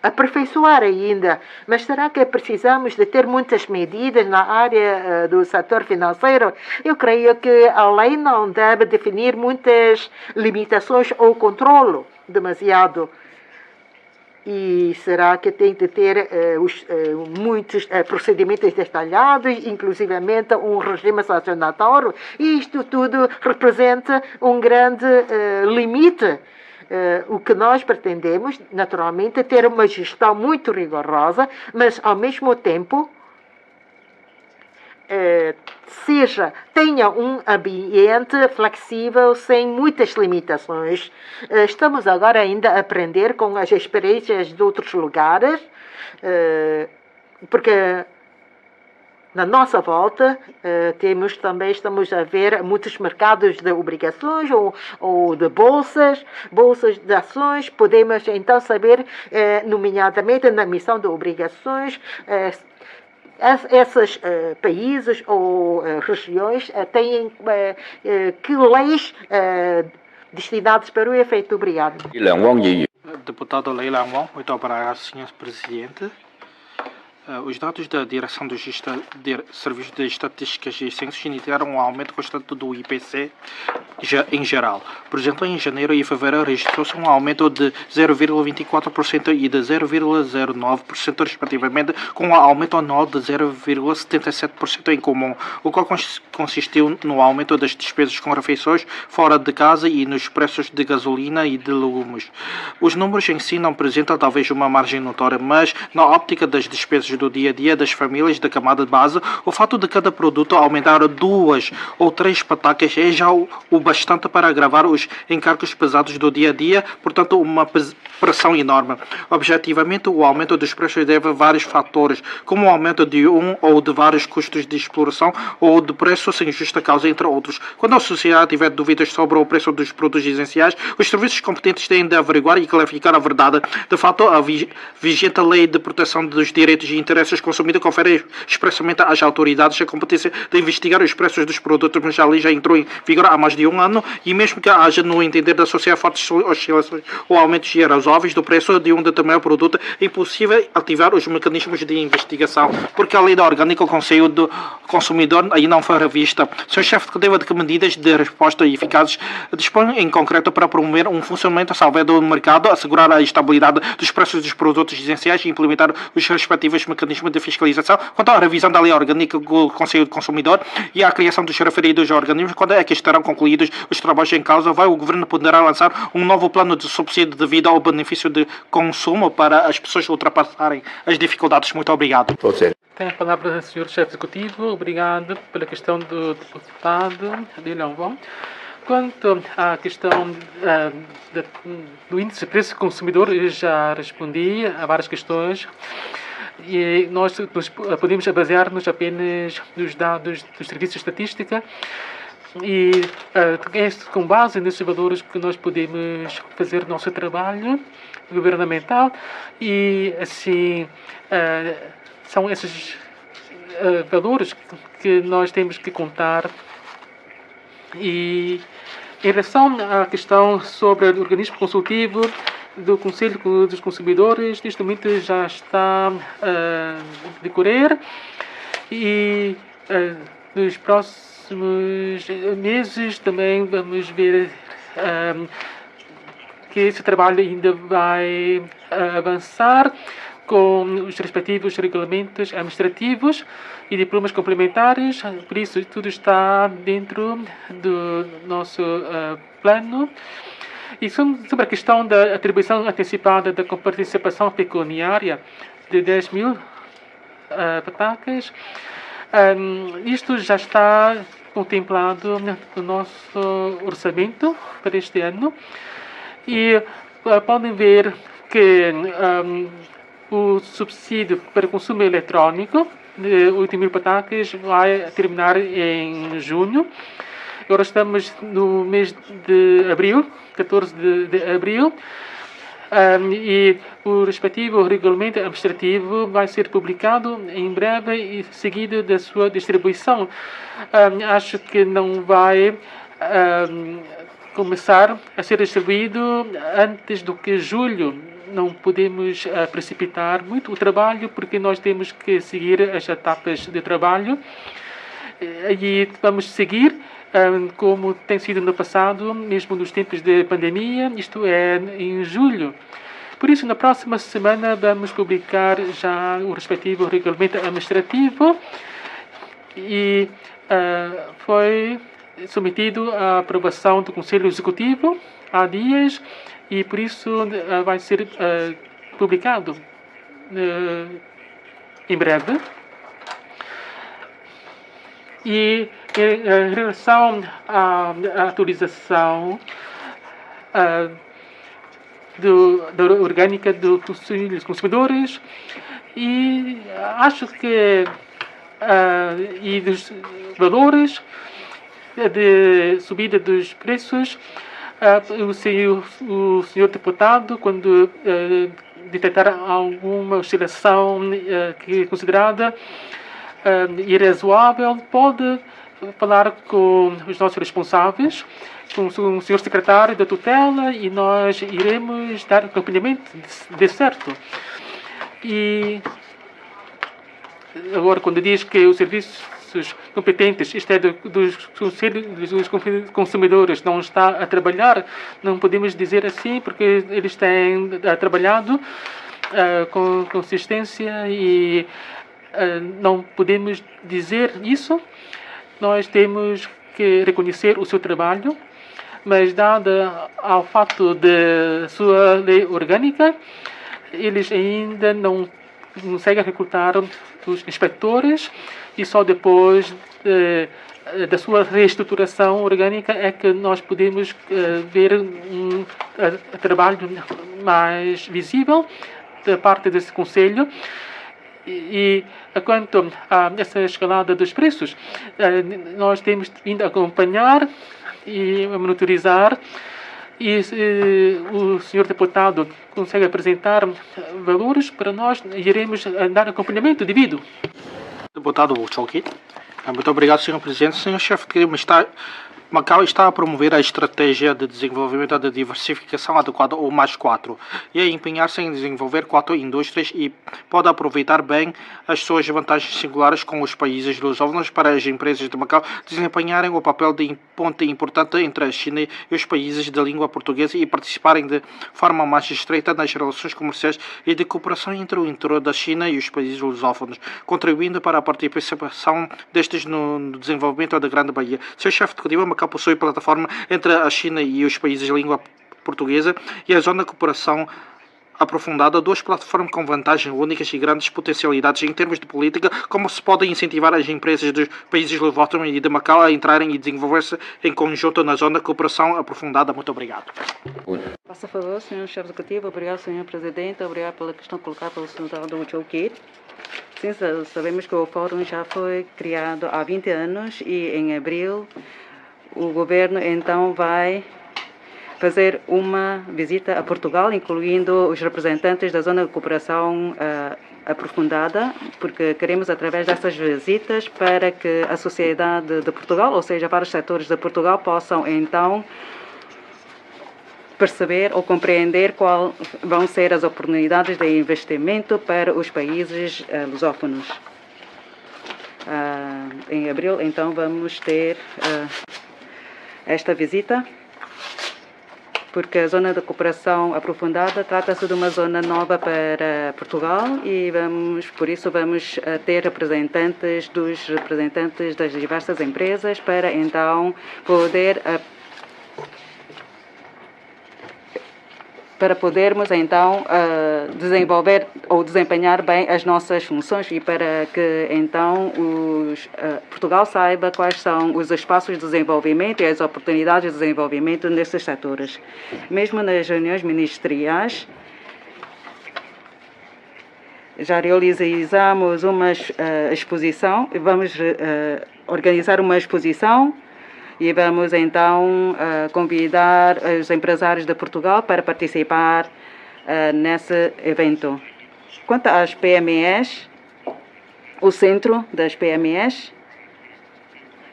aperfeiçoar ainda. Mas será que precisamos de ter muitas medidas na área do setor financeiro? Eu creio que a lei não deve definir muitas limitações ou controlo demasiado. E será que tem de ter muitos procedimentos detalhados, inclusivamente um regime sancionatório? E isto tudo representa um grande limite. O que nós pretendemos, naturalmente, é ter uma gestão muito rigorosa, mas, ao mesmo tempo, tenha um ambiente flexível, sem muitas limitações. Estamos agora ainda a aprender com as experiências de outros lugares, porque na nossa volta estamos a ver muitos mercados de obrigações ou de bolsas de ações. Podemos então saber, nomeadamente na emissão de obrigações, esses países ou regiões têm que leis destinadas para o efeito. Obrigado. Deputado Leila Wong, muito obrigado, Sr. Presidente. Os dados da Direção dos Serviços de Estatísticas e Ciências indicaram um aumento constante do IPC em geral. Por exemplo, em janeiro e fevereiro registrou-se um aumento de 0,24% e de 0,09% respectivamente, com um aumento anual de 0,77% em comum, o qual consistiu no aumento das despesas com refeições fora de casa e nos preços de gasolina e de legumes. Os números em si não apresentam talvez uma margem notória, mas na óptica das despesas do dia a dia das famílias da camada de base, o fato de cada produto aumentar 2 ou 3 patacas é já o bastante para agravar os encargos pesados do dia a dia, portanto uma pressão enorme. Objetivamente, o aumento dos preços deve a vários fatores, como o aumento de um ou de vários custos de exploração ou de preço sem justa causa, entre outros. Quando a sociedade tiver dúvidas sobre o preço dos produtos essenciais, os serviços competentes têm de averiguar e clarificar a verdade. De fato, a vigente Lei de Proteção dos Direitos e Interesses Consumidores confere expressamente às autoridades a competência de investigar os preços dos produtos, mas a lei já entrou em vigor há mais de um ano e mesmo que haja, no entender da sociedade, fortes oscilações ou aumentos razoáveis do preço de um determinado produto, é impossível ativar os mecanismos de investigação, porque a lei da orgânica, o Conselho do Consumidor, aí não foi revista. Sr. chefe de cadeia, de que medidas de resposta eficazes dispõe em concreto para promover um funcionamento saudável do mercado, assegurar a estabilidade dos preços dos produtos essenciais e implementar os respectivos mecanismos de fiscalização? Quanto à revisão da lei orgânica do Conselho do Consumidor e à criação dos referidos organismos, quando é que estarão concluídos os trabalhos em causa? Vai o Governo poderá lançar um novo plano de subsídio devido ao benefício de consumo para as pessoas ultrapassarem as dificuldades? Muito obrigado. Tem a palavra o Sr. Chefe Executivo. Obrigado pela questão do deputado Leila Wong. Quanto à questão do índice de preço consumidor, eu já respondi a várias questões. E nós podemos basear-nos apenas nos dados dos serviços de estatística E com base nesses valores que nós podemos fazer nosso trabalho governamental e assim são esses valores que nós temos que contar. E em relação à questão sobre o organismo consultivo do Conselho dos Consumidores, neste momento já está a decorrer e nos próximos meses também vamos ver que esse trabalho ainda vai avançar com os respectivos regulamentos administrativos e diplomas complementares. Por isso, tudo está dentro do nosso plano. E sobre a questão da atribuição antecipada da participação pecuniária de 10 mil patacas, isto já está contemplado no nosso orçamento para este ano. E podem ver que o subsídio para consumo eletrónico de 8 mil patacas vai terminar em junho. Agora estamos no mês de abril, 14 de abril, e o respectivo regulamento administrativo vai ser publicado em breve e seguido da sua distribuição. Acho que não vai começar a ser distribuído antes do que julho. Não podemos precipitar muito o trabalho, porque nós temos que seguir as etapas de trabalho e vamos seguir como tem sido no passado, mesmo nos tempos de pandemia, isto é, em julho. Por isso, na próxima semana vamos publicar já o respectivo regulamento administrativo e foi submetido à aprovação do Conselho Executivo há dias e por isso vai ser publicado em breve. E em relação à atualização da orgânica do Conselho dos Consumidores, e acho que e dos valores de subida dos preços, o senhor deputado, quando detectar alguma oscilação que é considerada irrazoável, pode falar com os nossos responsáveis, com o senhor secretário da tutela, e nós iremos dar acompanhamento de certo. E agora, quando diz que os serviços competentes, isto é, dos consumidores, não está a trabalhar, não podemos dizer assim, porque eles têm trabalhado com consistência e não podemos dizer isso. Nós temos que reconhecer o seu trabalho, mas dado ao fato de sua lei orgânica, eles ainda não conseguem recrutar os inspectores e só depois da sua reestruturação orgânica é que nós podemos ver um trabalho mais visível da parte desse Conselho. E quanto a essa escalada dos preços, nós temos vindo a acompanhar e a monitorizar, e o senhor deputado consegue apresentar valores para nós, iremos dar acompanhamento devido. Deputado Chokit. Muito obrigado, Sr. Presidente. Sr. Chefe, Macau está a promover a estratégia de desenvolvimento e de diversificação adequada ao +4 e a empenhar-se em desenvolver 4 indústrias e pode aproveitar bem as suas vantagens singulares com os países lusófonos para as empresas de Macau desempenharem o papel de ponte importante entre a China e os países de língua portuguesa e participarem de forma mais estreita nas relações comerciais e de cooperação entre o interior da China e os países lusófonos, contribuindo para a participação destes no desenvolvimento da Grande Baía. Sr. Chefe de Executivo, Macau possui plataforma entre a China e os países de língua portuguesa e a Zona de Cooperação Aprofundada, duas plataformas com vantagens únicas e grandes potencialidades em termos de política, como se pode incentivar as empresas dos países lusófonos e de Macau a entrarem e desenvolver-se em conjunto na Zona de Cooperação Aprofundada. Muito obrigado. Faça favor, Sr. Chefe Executivo. Obrigado, Sr. Presidente. Obrigado pela questão colocada pelo Sr. Chokit. Sim, sabemos que o Fórum já foi criado há 20 anos e em abril o governo então vai fazer uma visita a Portugal, incluindo os representantes da Zona de Cooperação Aprofundada, porque queremos, através dessas visitas, para que a sociedade de Portugal, ou seja, vários setores de Portugal, possam então perceber ou compreender quais vão ser as oportunidades de investimento para os países lusófonos. Em abril, então, vamos ter esta visita, porque a Zona de Cooperação Aprofundada trata-se de uma zona nova para Portugal e por isso vamos ter representantes das diversas empresas para então podermos então desenvolver ou desempenhar bem as nossas funções e para que então Portugal saiba quais são os espaços de desenvolvimento e as oportunidades de desenvolvimento nesses setores. Mesmo nas reuniões ministeriais, já realizamos uma exposição, vamos organizar uma exposição e vamos então convidar os empresários de Portugal para participar nesse evento. Quanto às PMEs, o centro das PMEs,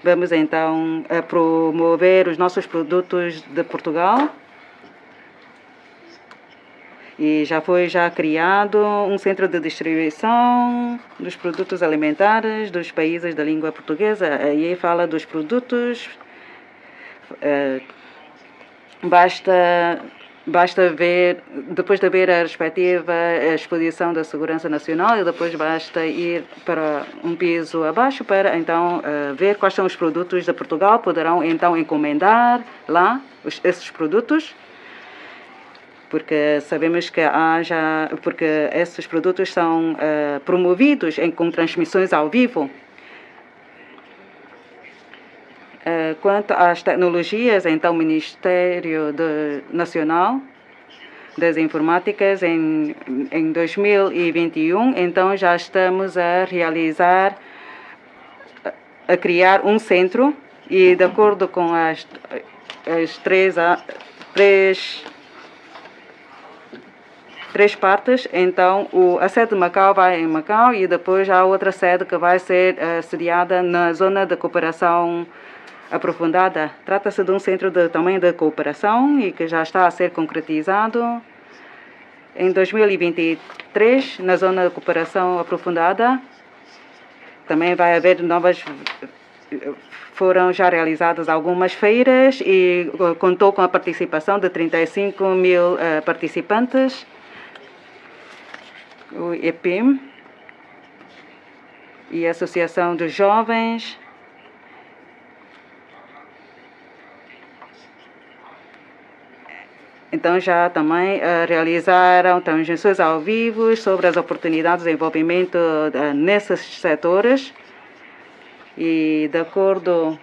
vamos então promover os nossos produtos de Portugal. E já foi criado um centro de distribuição dos produtos alimentares dos países da língua portuguesa. Aí fala dos produtos. Basta ver, depois de ver a respectiva exposição da Segurança Nacional, e depois basta ir para um piso abaixo para então ver quais são os produtos de Portugal. Poderão então encomendar lá esses produtos, porque sabemos que porque esses produtos são promovidos com transmissões ao vivo. Quanto às tecnologias, então, o Ministério Nacional das Informáticas, em 2021, então, já estamos a criar um centro e, de acordo com as três partes, então a sede de Macau vai em Macau e depois há outra sede que vai ser sediada na Zona de Cooperação Aprofundada. Trata-se de um centro também de cooperação e que já está a ser concretizado. Em 2023, na Zona de Cooperação Aprofundada, também vai haver foram já realizadas algumas feiras e contou com a participação de 35 mil participantes. O EPIM e a Associação dos Jovens então já também realizaram transmissões ao vivo sobre as oportunidades de desenvolvimento nesses setores e, de acordo,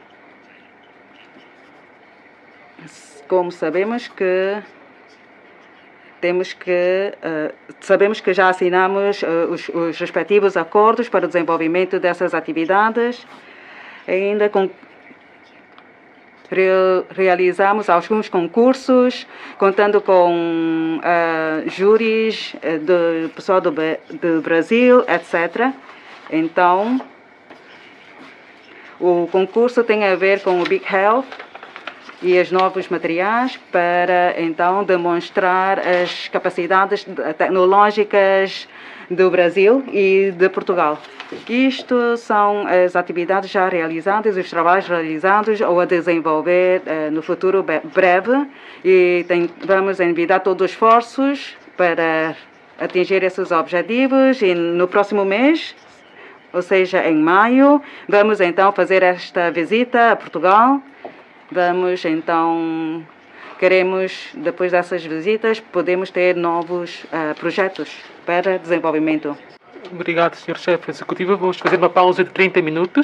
como sabemos que sabemos que já assinamos os respectivos acordos para o desenvolvimento dessas atividades. Ainda realizamos alguns concursos, contando com júris do pessoal do Brasil, etc. Então, o concurso tem a ver com o Big Health e os novos materiais para, então, demonstrar as capacidades tecnológicas do Brasil e de Portugal. Isto são as atividades já realizadas, os trabalhos realizados ou a desenvolver no futuro breve e vamos envidar todos os esforços para atingir esses objetivos e no próximo mês, ou seja, em maio, vamos então fazer esta visita a Portugal. Vamos então, depois dessas visitas, podemos ter novos projetos para desenvolvimento. Obrigado, Sr. Chefe Executivo. Vamos fazer uma pausa de 30 minutos.